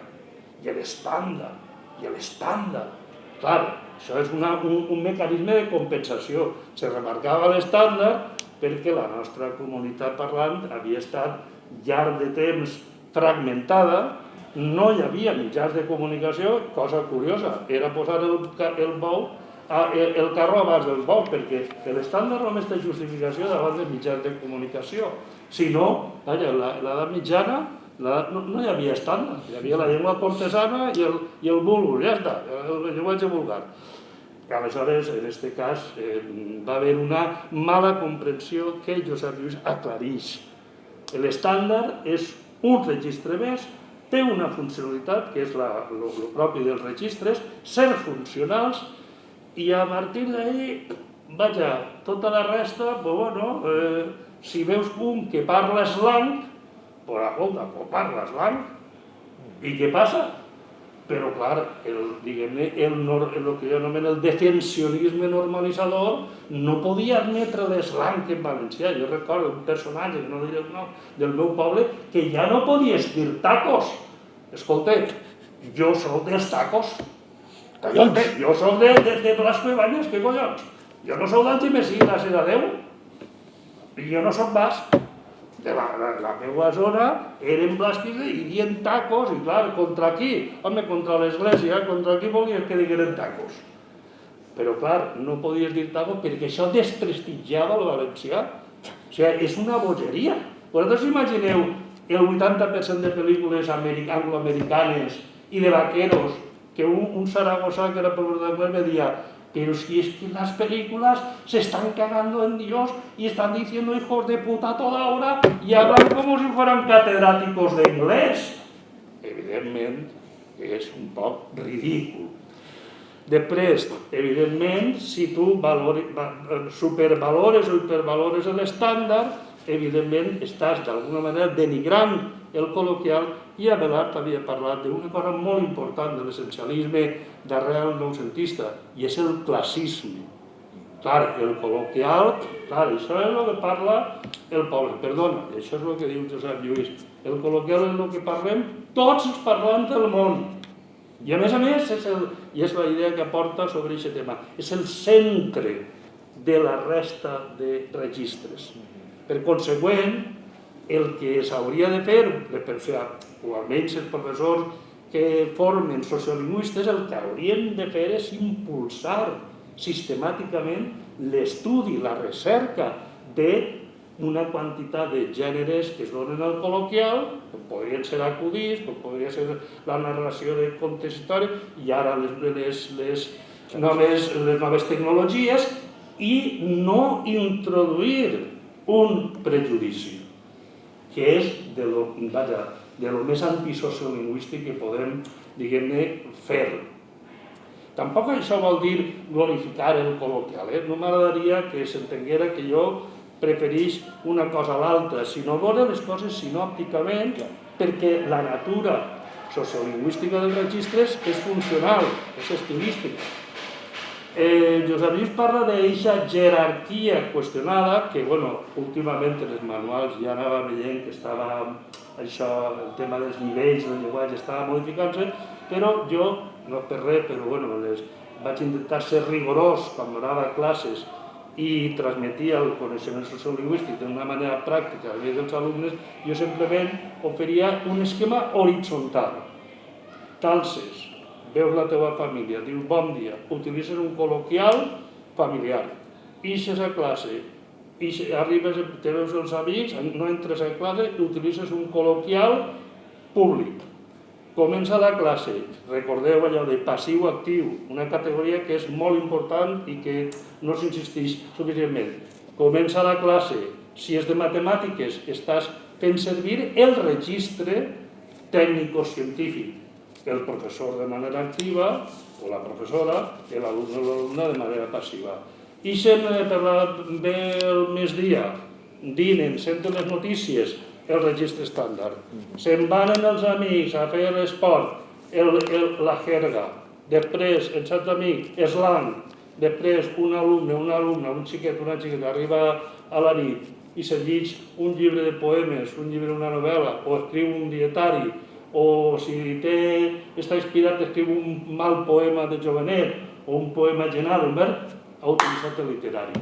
i l'estàndard, i l'estàndard. Clar, això és un mecanisme de compensació. Se remarcava l'estàndard perquè la nostra comunitat parlant havia estat llarg de temps fragmentada, no hi havia mitjans de comunicació, cosa curiosa, era posar el carro abans dels bous, perquè l'estàndard només té justificació davant dels mitjans de comunicació. Si no, a l'edat mitjana no hi havia estàndard, hi havia la llengua cortesana i el vulgur, ja està, el llenguatge vulgar. Aleshores, en aquest cas, va haver una mala comprensió que Josep Lluís aclareix. L'estàndard és un registre més, té una funcionalitat, que és el propi dels registres, ser funcionals, i a partir d'ahí vaja, tota la resta, bueno, si veus un que parla slang, pues escolta, parla slang, i què passa? Però, clar, diguem-ne, el que jo anomeno el defensionisme normalitzador no podia admetre l'eslang en valencià. Jo recordo un personatge, que no diré el nom, del meu poble, que ja no podies dir tacos. Escolta, jo soc dels tacos. Jo soc de Blasco i Banyes, què collons? Jo no soc d'Antimessí, la Sera Déu. I jo no soc basc. De la meva zona eren blasquis i dien tacos, i clar, contra qui? Home, contra l'església, contra qui volies que digueren tacos? Però clar, no podies dir tacos perquè això desprestigiava el valencià. O sigui, és una bogeria. Vosaltres imagineu el 80% de pel·lícules angloamericanes i de vaqueros que un saragossà que era professor d'anglès me deia: pero si es que las películas se están cagando en Dios y están diciendo hijos de puta a toda hora y hablan como si fueran catedráticos de inglés. Evidentment, és un poc ridícul. Després, evidentment, si tu supervalores o hipervalores l'estàndard, evidentment estàs d'alguna manera denigrant el col·loquial, i Abelard havia parlat d'una cosa molt important de l'essencialisme d'arrel noucentista, i és el classisme. Clar, el col·loquial, clar, això és el que parla el poble. Perdona, això és el que diu Josep Lluís. El col·loquial és el que parlem tots els parlants del món. I a més, i és la idea que aporta sobre aquest tema, és el centre de la resta de registres. Per consegüent, el que s'hauria de fer, o almenys els professors que formen sociolingüistes, el que haurien de fer és impulsar sistemàticament l'estudi, la recerca d'una quantitat de gèneres que es donen al col·loquial, com podrien ser acudits, com podria ser la narració de contes històrics, i ara les noves tecnologies, i no introduir un prejudici, que és de lo més antisociolingüístic que podem, diguem-ne, fer. Tampoc això vol dir glorificar el col·loquial, no m'agradaria que s'entenguera que jo prefereix una cosa a l'altra, sinó veure les coses sinòpticament, perquè la natura sociolingüística dels registres és funcional, és estilística. Josep Lluís parla d'aquesta jerarquia qüestionada, que, últimament en els manuals ja anava veient que estava això, el tema dels nivells del llenguatge estava modificant-se, però jo, no per res, però vaig intentar ser rigorós quan donava classes i transmetia el coneixement sociolingüístic d'una manera pràctica a nivell dels alumnes. Jo simplement oferia un esquema horitzontal. Talces, veus la teva família, dius bon dia, utilitzes un col·loquial familiar, ixes a classe, arribes, te veus els amics, no entres a classe, utilitzes un col·loquial públic. Comença la classe, recordeu allò de passiu-actiu, una categoria que és molt important i que no s'insisteix suficientment. Comença la classe, si és de matemàtiques, estàs fent servir el registre tècnico-científic, el professor de manera activa, o la professora, l'alumne o l'alumna de manera passiva. Ixen ve el migdia, dinen, senten les notícies, el registre estàndard. Se'n van els amics a fer l'esport, la jerga. Després, el xat d'amic, slang. Després, un alumne, un xiquet, una xiqueta, arriba a la nit i se llig un llibre de poemes, un llibre, una novel·la, o escriu un dietari, o si està inspirat, escriu un mal poema de Jovenet, o un poema general, ha utilitzat el literari.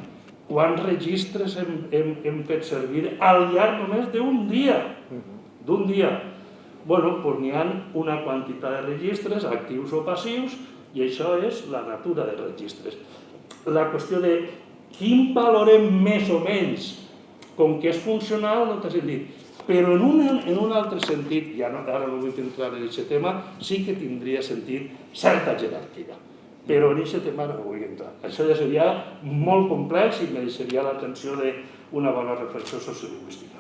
Quants registres hem fet servir al llarg només d'un dia? D'un dia. Doncs n'hi ha una quantitat de registres, actius o passius, i això és la natura dels registres. La qüestió de quin valorem més o menys, com que és funcional, no té sentit. Però en un altre sentit, i ara no vull entrar en aquest tema, sí que tindria sentit certa jerarquia. Però en aquest tema no vull entrar. Això ja seria molt complex i mereixeria l'atenció d'una bona reflexió sociolingüística.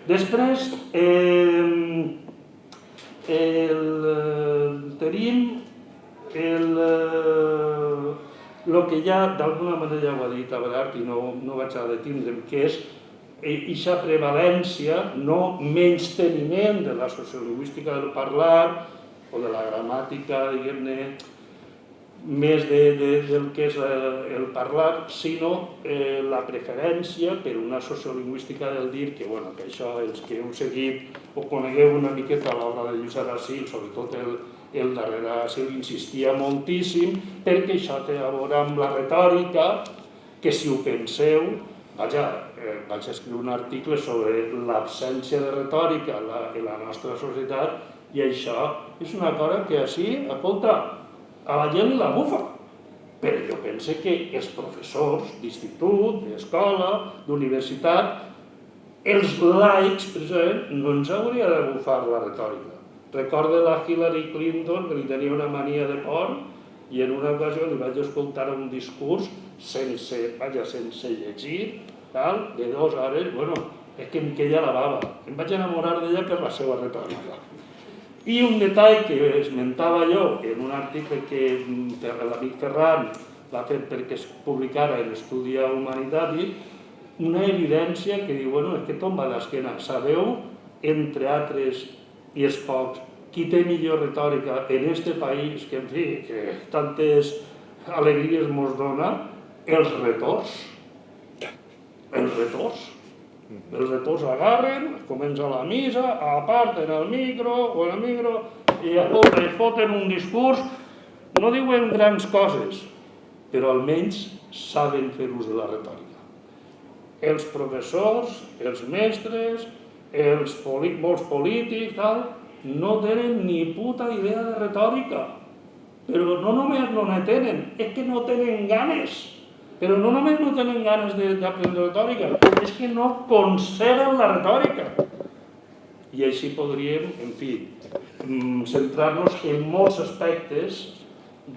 Després, tenim el que ja d'alguna manera ja ho ha dit Abelard i no vaig a detindre'm, que és aquesta prevalència, no menysteniment de la sociolingüística del parlar o de la gramàtica, diguem-ne, més del que és el parlar, sinó la preferència per una sociolingüística del dir, que això els que heu seguit o conegueu una miqueta l'obra de Lluís Aracil, sobretot el darrer Aracil, insistia moltíssim, perquè això té a veure amb la retòrica, que si ho penseu, vaig escriure un article sobre l'absència de retòrica en la nostra societat, i això és una cosa que així, escolta, a la gent la bufa. Però jo penso que els professors d'institut, d'escola, d'universitat, els laics, precisament, no ens hauria de bufar la retòrica. Recordo la Hillary Clinton, que li tenia una mania de por, i en una ocasió li vaig escoltar un discurs sense llegir, de 2 hores, és que em queia la bava. Em vaig enamorar d'ella per la seva retòrica. I un detall que esmentava jo en un article que l'amic Ferran l'ha fet perquè es publicara en Estudia Humanitati, una evidència que diu, és que tomba d'esquena. Sabeu, entre altres i els pocs, qui té millor retòrica en este país, que en fi, que tantes alegries mos dona? Els retors. Els retors. Els retors agarren, comença la missa, aparten el micro i foten un discurs, no diuen grans coses, però almenys saben fer ús de la retòrica. Els professors, els mestres, molts polítics, no tenen ni puta idea de retòrica, però no només no ne tenen, és que no tenen ganes. Però no només no tenen ganes d'aprendre retòrica, és que no conceben la retòrica. I així podríem, en fi, centrar-nos en molts aspectes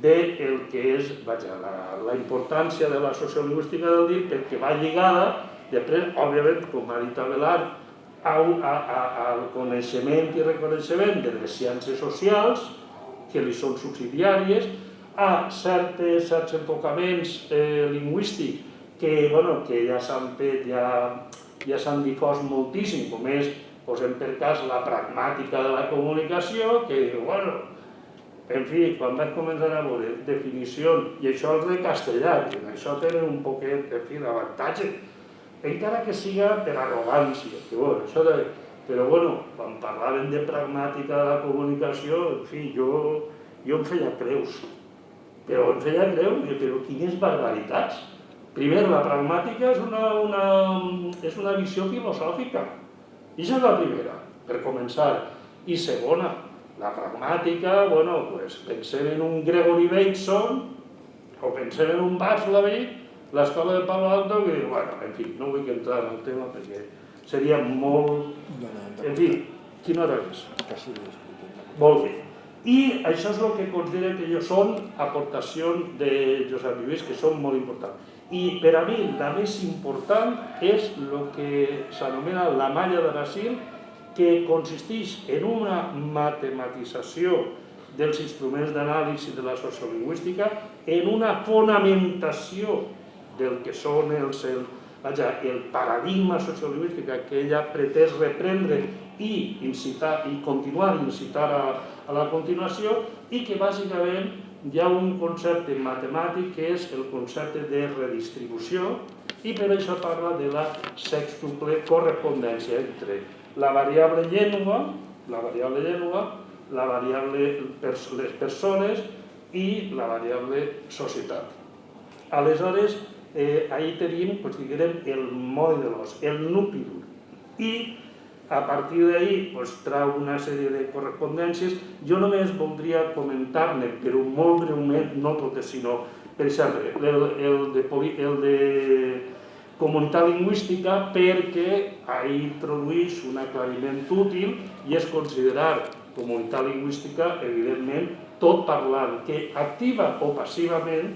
del que és la importància de la sociolingüística del dir, perquè va lligada, després, òbviament, com ha dit Abelard, al coneixement i reconeixement de les ciències socials, que li són subsidiàries, a certs enfocaments lingüístics que ja s'han fet, ja s'han difós moltíssim, com és, posem per cas, la pragmàtica de la comunicació, que diu, en fi, quan vaig començar a veure definicions, i això els de castellà, que en això tenen un poquet, en fi, d'avantatge, encara que siga per arrogància, però quan parlaven de pragmàtica de la comunicació, en fi, jo em feia creus. Però em feia creus, però quines barbaritats. Primer, la pragmàtica és una visió filosòfica. I això és la primera, per començar. I segona, la pragmàtica, pensem en un Gregory Bateson, o pensem en un Václavic, l'escola de Palo Alto, que diu, en fi, no vull entrar en el tema perquè seria molt... En fi, quina hora és? Molt bé. I això és el que considero que són aportacions de Josep Lluís, que són molt importants. I per a mi la més important és el que s'anomena la malla d'Aracil, que consisteix en una matematització dels instruments d'anàlisi de la sociolingüística, en una fonamentació del que són el paradigma sociolingüístic que ella pretès reprendre i continuar a incitar a la continuació, i que bàsicament hi ha un concepte matemàtic que és el concepte de redistribució, i per això parla de la sextuple correspondència entre la variable llengua, la variable les persones i la variable societat. Aleshores, ahí tenim, el moll de l'os, el nucli dur. I a partir d'ahí trau una sèrie de correspondències. Jo només voldria comentar-ne, però molt breument, no totes, sinó, per exemple, el de comunitat lingüística, perquè ahí introdueix un aclariment útil i és considerar comunitat lingüística, evidentment, tot parlant que activa o passivament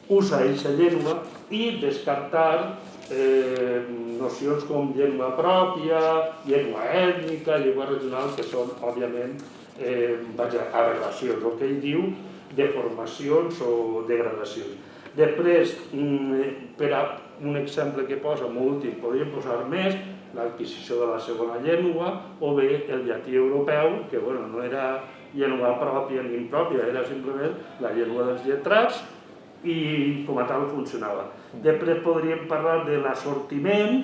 usa aquesta llengua i descartar nocions com llengua pròpia, llengua ètnica, llengua regional, que són, òbviament, aberracions. El que ell diu, deformacions o degradacions. Després, per a un exemple que posa molt útil, podríem posar més, l'adquisició de la segona llengua o bé el llatí europeu, que no era llengua pròpia ni impròpia, era simplement la llengua dels lletrats i com a tal funcionava. Després podríem parlar de l'assortiment,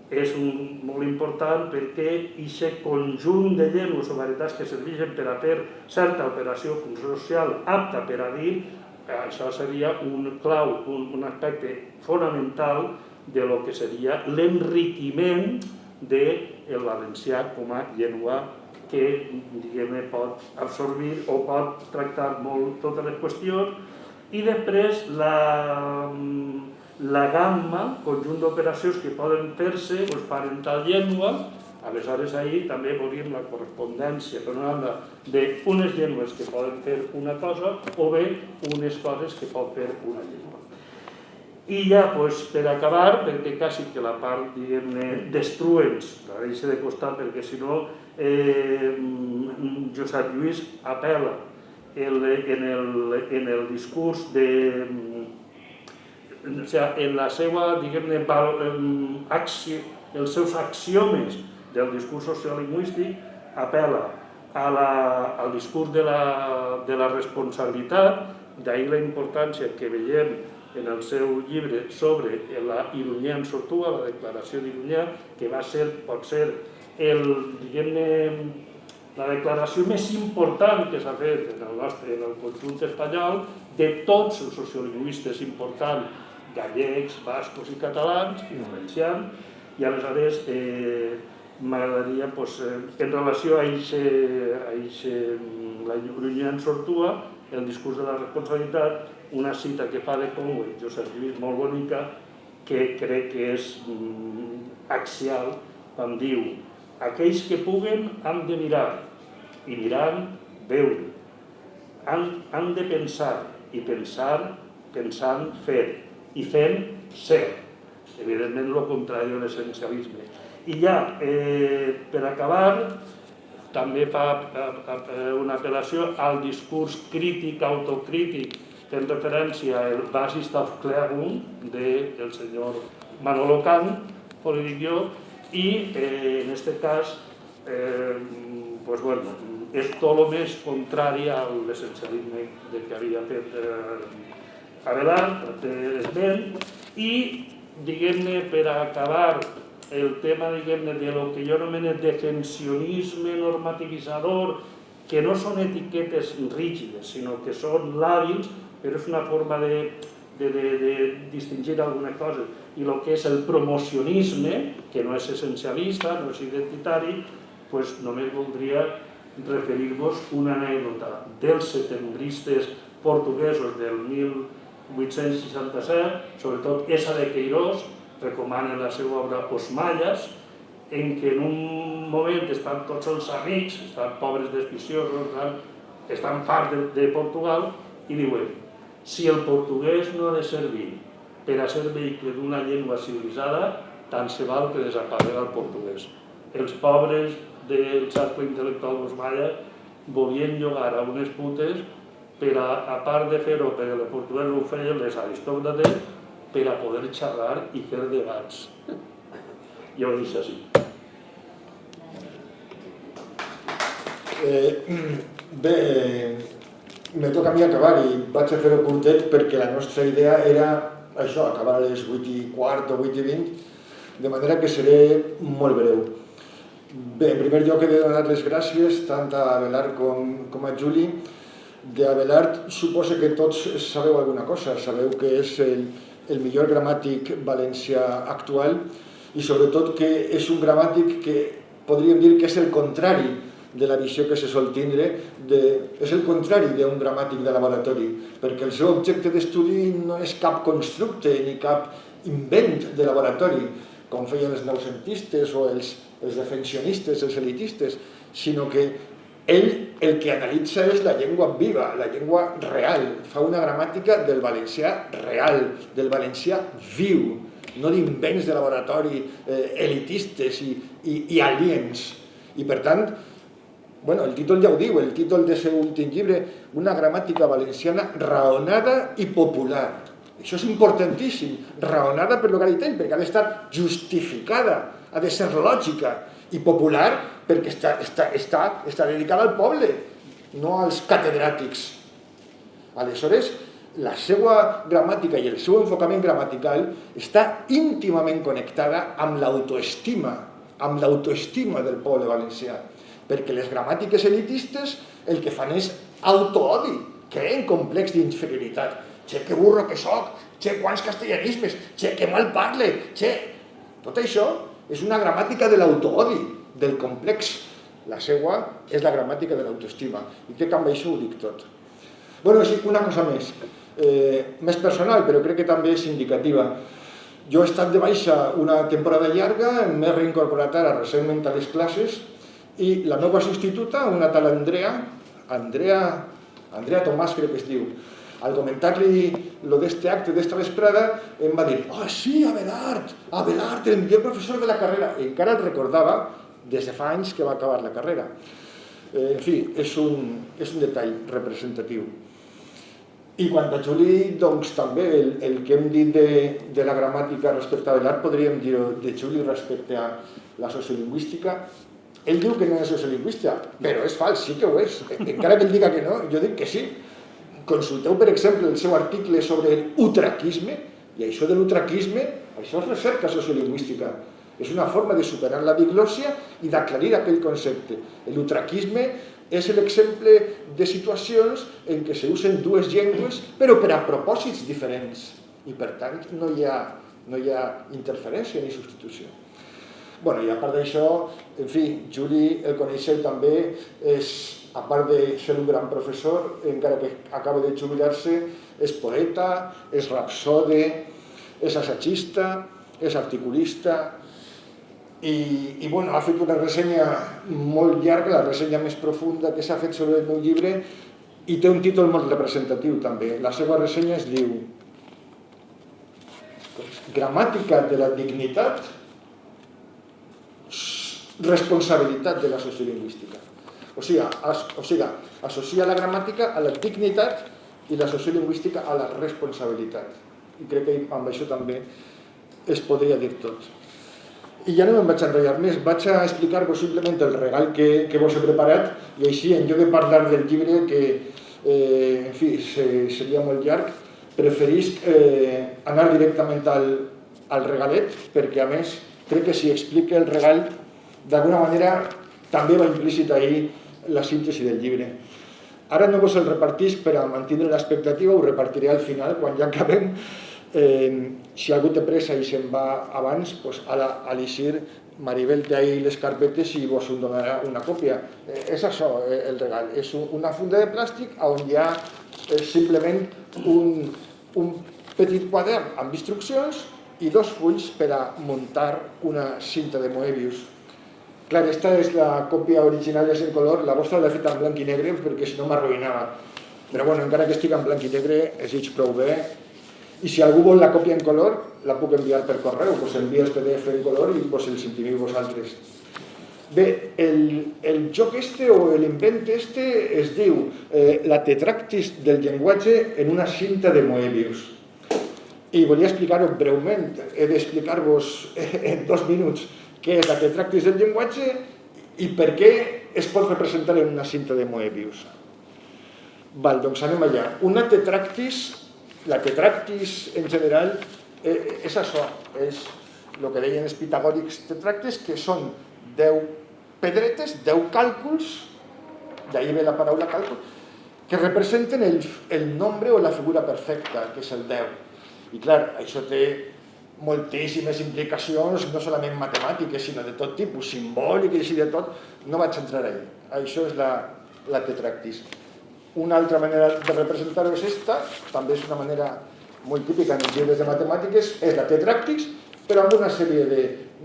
és molt important perquè aquest conjunt de llengües o varietats que serveixen per a fer certa operació social apta per a dir, això seria un clau, un aspecte fonamental de lo que seria l'enriquiment del valencià com a llengua que pot absorbir o pot tractar molt totes les qüestions. I després la gamma, conjunt d'operacions que poden fer-se en tal llengua. Aleshores, ahir també veuríem la correspondència, per una banda, d'unes llengües que poden fer una cosa o bé unes coses que pot fer una llengua. I ja, per acabar, perquè quasi que la part, diguem-ne, destruents, la deixo de costat perquè si no Josep Lluís apel·la en el discurs en la seva, diguem-ne, els seus axiomes del discurs sociolingüístic, apel·la al discurs de la responsabilitat, d'ahir la importància que veiem en el seu llibre sobre la Iruñà en Sortua, la declaració d'Iruñà, que pot ser la declaració més important que s'ha fet en el conjunt espanyol de tots els sociolingüistes importants, gallecs, bascos i catalans, i valencians, i aleshores m'agradaria, en relació a la Iruñà en Sortua, el discurs de la responsabilitat, una cita que fa de Conway, Josep Lluís, molt bonica, que crec que és axial, quan diu: aquells que puguen han de mirar, i mirant, veure. Han de pensar, i pensant, fer, i fent, ser. Evidentment, el contrari de l'essencialisme. I ja, per acabar, també fa una apel·lació al discurs crític, autocrític, fent referència al Basistaufklärung del senyor Manolo Kant, li dic jo, i en aquest cas és tot el més contrari a l'essencialisme que havia fet Abelard, i, diguem-ne, per acabar el tema, diguem-ne, de lo que jo anomeno defensionisme normativitzador, que no són etiquetes rígides, sinó que són làbils, però és una forma de distingir alguna cosa. I el que és el promocionisme, que no és essencialista, no és identitari, doncs només voldria referir-vos una anècdota dels setembristes portuguesos del 1867, sobretot esa de Queirós, recomana la seva obra Os Mallas, en què en un moment estan tots els amics, estan pobres desficiosos, estan farts de Portugal, i diuen: si el portuguès no ha de servir per a ser vehicle d'una llengua civilitzada, tant se val que desapareguera el portuguès. Els pobres del cercle intel·lectual d'Os Mallas volien llogar a unes putes per a part de fer-ho perquè el portuguès ho feien les aristòcrates, per a poder xerrar i fer debats. Jo ho deixo així. Bé, me toca a mi acabar i vaig a fer-ho curtet perquè la nostra idea era això, acabar a les 8:15 o 8:20, de manera que seré molt breu. Bé, en primer lloc he de donar les gràcies tant a Abelard com a Juli. D'Abelard suposo que tots sabeu alguna cosa, sabeu que és el millor gramàtic valencià actual i sobretot que és un gramàtic que podríem dir que és el contrari de la visió que se sol tindre, és el contrari d'un gramàtic de laboratori, perquè el seu objecte d'estudi no és cap constructe ni cap invent de laboratori, com feien els noucentistes o els defensionistes, els elitistes, sinó que ell el que analitza és la llengua viva, la llengua real, fa una gramàtica del valencià real, del valencià viu, no d'invents de laboratori elitistes i aliens. I per tant, Bueno, el títol ja ho diu, el títol del seu últim llibre, una gramàtica valenciana raonada i popular. Això és importantíssim, raonada per lo que ha dit ell, perquè ha d'estar justificada, ha de ser lògica, i popular perquè està dedicada al poble, no als catedràtics. Aleshores, la seva gramàtica i el seu enfocament gramatical està íntimament connectada amb l'autoestima del poble valencià, perquè les gramàtiques elitistes el que fan és autoodi, creen complex d'inferioritat. Che, que burro que soc, che, quants castellanismes, che, que mal parle, che... Tot això és una gramàtica de l'autoodi, del complex. La seva és la gramàtica de l'autoestima. I crec que amb això ho dic tot. Bueno, sí, una cosa més personal, però crec que també és indicativa. Jo he estat de baixa una temporada llarga, m'he reincorporat ara recentment a les classes i la meva substituta, una tal Andrea Tomàs, crec que es diu, al comentar-li d'este acte, d'esta vesprada, em va dir: «Ah, sí, Abelard, el millor professor de la carrera». I encara el recordava des de fa anys que va acabar la carrera. En fi, és un detall representatiu. I quant a Juli, doncs també el que hem dit de la gramàtica respecte a Abelard podríem dir-ho de Juli respecte a la sociolingüística. Ell diu que no és sociolingüista, però és fals, sí que ho és. Encara que ell diga que no, jo dic que sí. Consulteu, per exemple, el seu article sobre l'utraquisme, i això de l'utraquisme, això és recerca sociolingüística. És una forma de superar la diglòssia i d'aclarir aquell concepte. L'utraquisme és l'exemple de situacions en què s'usen dues llengües, però per a propòsits diferents. I, per tant, no hi ha interferència ni substitució. I a part d'això, en fi, Juli, el coneixeu també, a part de ser un gran professor, encara que acaba de jubilar-se, és poeta, és rapsode, és assagista, és articulista i ha fet una ressenya molt llarga, la ressenya més profunda que s'ha fet sobre el meu llibre, i té un títol molt representatiu també. La seva ressenya es diu Gramàtica de la dignitat, responsabilitat de la sociolingüística. O sigui, associa la gramàtica a la dignitat i la sociolingüística a la responsabilitat. I crec que amb això també es podria dir tot. I ja no me'n vaig enrotllar més, vaig a explicar-vos simplement el regal que vos he preparat i així, en lloc de parlar del llibre, que en fi, seria molt llarg, preferisc anar directament al regalet, perquè a més crec que si explica el regal d'alguna manera també va implícit ahir la síntesi del llibre. Ara no vos el repartisc per a mantenir l'expectativa, ho repartiré al final, quan ja acabem. Si algú té pressa i se'n va abans, a l'Ixir, Maribel té ahir les carpetes i vos en donarà una còpia. És això el regal, és una funda de plàstic on hi ha simplement un petit quadern amb instruccions i 2 fulls per a muntar una cinta de Moebius. Clar, esta és la còpia original, és en color, la vostra l'he fet en blanc i negre perquè si no m'arruïnava. Però bueno, encara que estic en blanc i negre, es veig prou bé. I si algú vol la còpia en color, la puc enviar per correu, us envio el PDF en color i vos els imprimiu vosaltres. Bé, el joc este o l'invent este es diu la tetractis del llenguatge en una cinta de Moebius. I volia explicar-ho breument, he d'explicar-vos en 2 minuts què és la tetractis del llenguatge i per què es pot representar en una cinta de Moebius. Doncs anem allà. Una tetractis, la tetractis en general, és això, és el que deien els pitagòrics tetractis, que són 10 pedretes, 10 càlculs, d'ahir ve la paraula càlcul, que representen el nombre o la figura perfecta, que és el 10. I clar, això té moltíssimes implicacions, no solament matemàtiques, sinó de tot tipus, simbòliques i de tot. No vaig entrar ahí. Això és la tetractis. Una altra manera de representar-ho és esta, també és una manera molt típica en els llibres de matemàtiques, és la tetractis, però amb una sèrie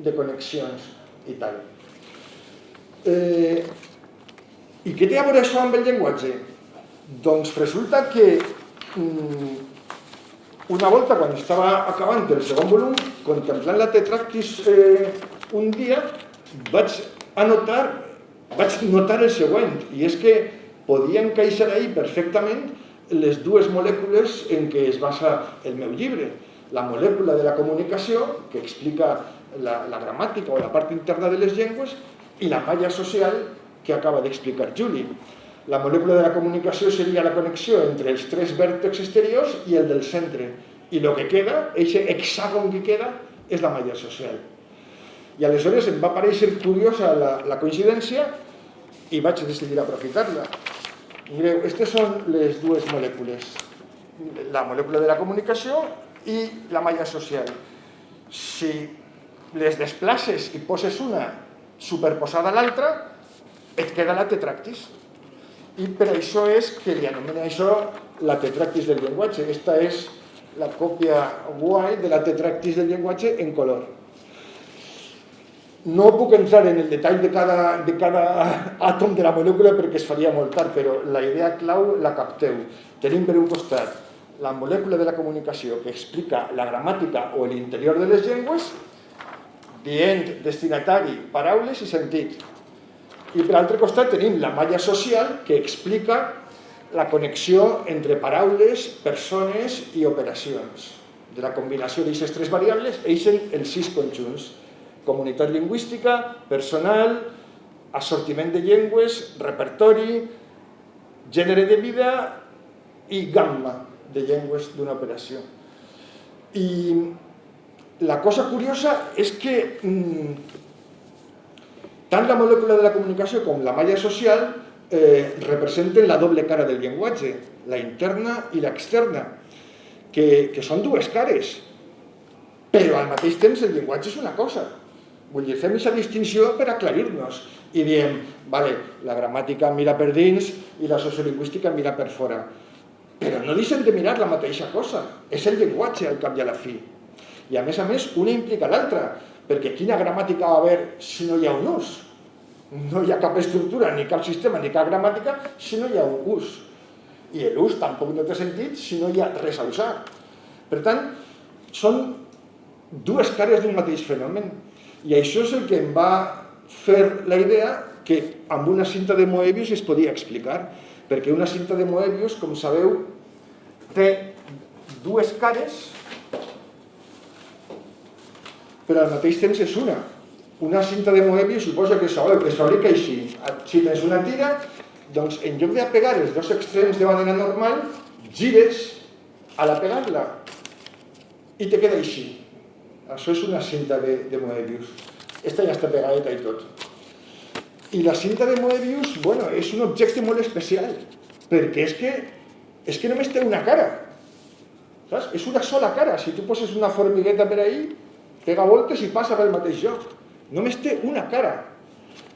de connexions i tal. I què té a veure això amb el llenguatge? Doncs resulta que una volta, quan estava acabant el segon volum, contemplant la tetractis un dia, vaig anotar vaig notar el següent, i és que podia encaixar ahí perfectament les dues molècules en què es basa el meu llibre. La molècula de la comunicació, que explica la gramàtica o la part interna de les llengües, i la malla social que acaba d'explicar Juli. La molècula de la comunicació seria la connexió entre els tres vèrtexs exteriors i el del centre. I el que queda, aquest hexàgon que queda, és la malla social. I aleshores em va parèixer curiosa la coincidència i vaig decidir aprofitar-la. Mireu, aquestes són les dues molècules. La molècula de la comunicació i la malla social. Si les desplaces i poses una superposada a l'altra, et queda la tetractis. I per això és que li anomena això la tetractis del llenguatge. Aquesta és la còpia guai de la tetractis del llenguatge en color. No puc entrar en el detall de cada àtom de la molècula perquè es faria molt tard, però la idea clau la capteu. Tenim per un costat la molècula de la comunicació que explica la gramàtica o l'interior de les llengües, dient, destinatari, paraules i sentit. I per l'altre costat tenim la malla social que explica la connexió entre paraules, persones i operacions. De la combinació d'aquestes tres variables eixen els 6 conjunts: comunitat lingüística, personal, assortiment de llengües, repertori, gènere de vida i gamma de llengües d'una operació. I la cosa curiosa és que tant la molècula de la comunicació com la malla social representen la doble cara del llenguatge, la interna i l'externa, que són dues cares, però al mateix temps el llenguatge és una cosa. Vull dir, fem aquesta distinció per aclarir-nos i diem, vale, la gramàtica mira per dins i la sociolingüística mira per fora. Però no deixem de mirar la mateixa cosa, és el llenguatge al cap i a la fi. I a més, una implica l'altra, perquè quina gramàtica va haver si no hi ha un ús? No hi ha cap estructura, ni cap sistema, ni cap gramàtica si no hi ha un ús. I l'ús tampoc no té sentit si no hi ha res a usar. Per tant, són dues cares d'un mateix fenomen. I això és el que em va fer la idea que amb una cinta de Moebius es podia explicar, perquè una cinta de Moebius, com sabeu, té dues cares, però al mateix temps és una. Una cinta de Moebius suposa que es fabrica així. Si tens una tira, doncs en lloc de pegar els dos extrems de manera normal, gires a la pegar-la i te queda així. Això és una cinta de Moebius. Esta ja està pegadeta i tot. I la cinta de Moebius, bueno, és un objecte molt especial, perquè és que només té una cara. Saps? És una sola cara. Si tu poses una formigueta per ahí, pega voltes i passa pel mateix lloc. Només té una cara.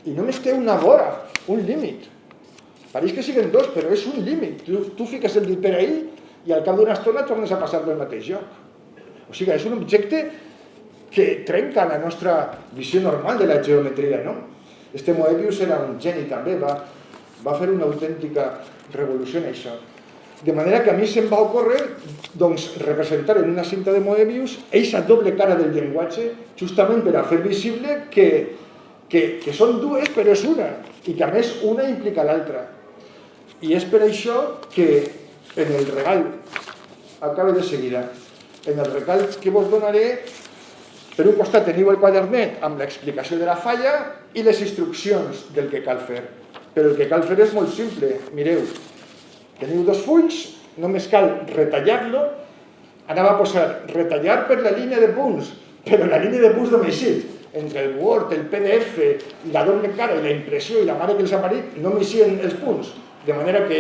I només té una vora, un límit. Pareix que siguin dos, però és un límit. Tu fiques el dit per ahí i al cap d'una estona tornes a passar pel mateix lloc. O sigui, és un objecte que trenca la nostra visió normal de la geometria, no? Este Moebius era un geni també, va fer una autèntica revolució en això. De manera que a mi se'm va ocórrer representar en una cinta de Moebius aquesta doble cara del llenguatge, justament per a fer visible que són dues però és una, i que a més una implica l'altra. I és per això que en el regal, acaba de seguida, en el regal que vos donaré, per un costat teniu el quadernet amb l'explicació de la falla i les instruccions del que cal fer. Però el que cal fer és molt simple. Mireu, teniu 2 fulls, només cal retallar-lo. Anava a posar retallar per la línia de punts, però la línia de punts no m'ha eixit. Entre el Word, el PDF, la doble cara i la impressió i la mare que els ha parit, no m'eixien els punts. De manera que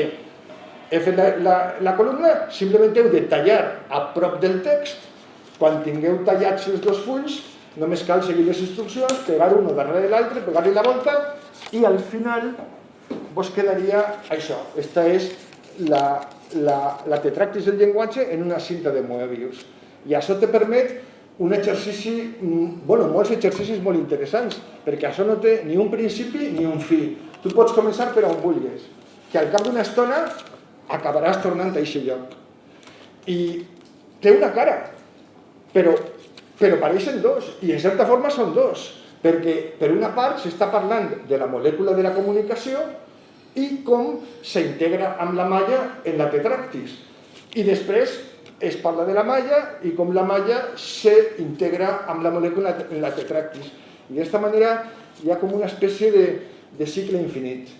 he fet la columna, simplement heu de tallar a prop del text. Quan tingueu tallats els 2 fulls, només cal seguir les instruccions, pegar un darrere l'altre, pegar-li la volta i al final vos quedaria això. Esta és la tetractis del llenguatge en una cinta de Moebius. I això te permet un exercici, molts exercicis molt interessants, perquè això no té ni un principi ni un fi. Tu pots començar per on vulguis, que al cap d'una estona acabaràs tornant a aquest lloc. I té una cara, però pareixen dos, i en certa forma són dos, perquè per una part s'està parlant de la molècula de la comunicació i com s'integra amb la malla en la tetractis. I després es parla de la malla i com la malla s'integra amb la molècula en la tetractis. I d'aquesta manera hi ha com una espècie de cicle infinit.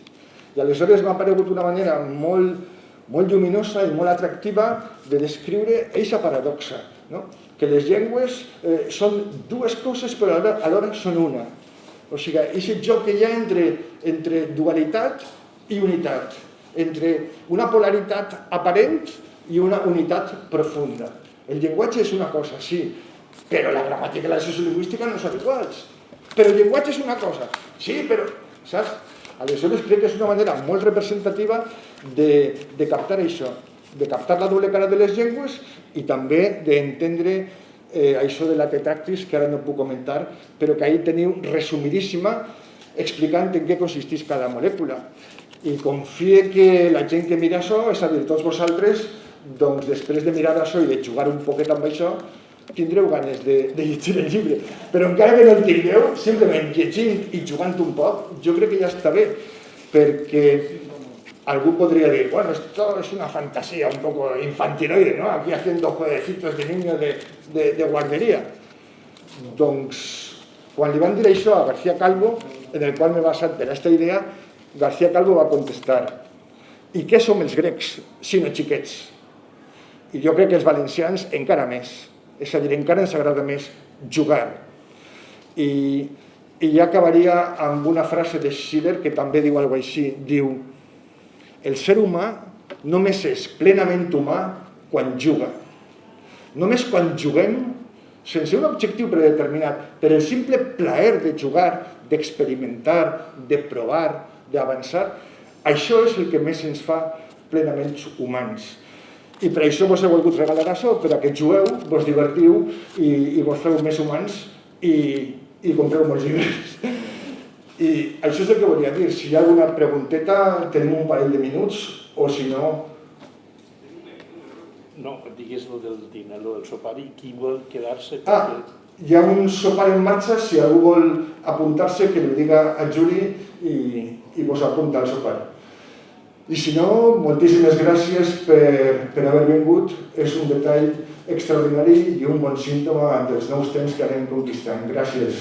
I aleshores m'ha paregut una manera molt lluminosa i molt atractiva de descriure aquesta paradoxa, no? Que les llengües són dues coses però alhora són una. O sigui, aquest joc que hi ha entre dualitat i unitat, entre una polaritat aparent i una unitat profunda. El llenguatge és una cosa, sí, però la gramàtica i la sociolingüística no són iguals. Però el llenguatge és una cosa, sí, però, saps? Aleshores crec que és una manera molt representativa de captar això, de captar la doble cara de les llengües i també d'entendre això de la tetractis, que ara no puc comentar, però que ahir teniu resumidíssima explicant en què consisteix cada molècula. I confie que la gent que mira això, és a dir, tots vosaltres, doncs després de mirar això i de jugar un poquet amb això, tindreu ganes de llegir el llibre. Però encara que no el tingueu, simplement llegint i jugant un poc, jo crec que ja està bé, perquè algú podria dir, bueno, esto es una fantasía un poco infantiloide, ¿no? Aquí haciendo jueguecitos de niño de guardería. Doncs, quan li van dir això a García Calvo, en el qual m'he basat per aquesta idea, García Calvo va contestar, i què som els grecs, sinó xiquets? I jo crec que els valencians encara més. És a dir, encara ens agrada més jugar. I ja acabaria amb una frase de Schiller que també diu alguna cosa així. Diu, el ser humà només és plenament humà quan juga. Només quan juguem, sense un objectiu predeterminat, per el simple plaer de jugar, d'experimentar, de provar, d'avançar, això és el que més ens fa plenament humans. I per això vos he volgut regalar això, per que jugueu, vos divertiu i vos feu més humans i compreu molts llibres. I això és el que volia dir. Si hi ha alguna pregunteta, tenim un parell de minuts, o si no... No, digues lo del dinar, lo del sopar i qui vol quedar-se... Hi ha un sopar en marxa, si algú vol apuntar-se, que li diga a Juli i vos apunta al sopar. I si no, moltíssimes gràcies per haver vingut. És un detall extraordinari i un bon símptoma dels nous temps que anem conquistant. Gràcies.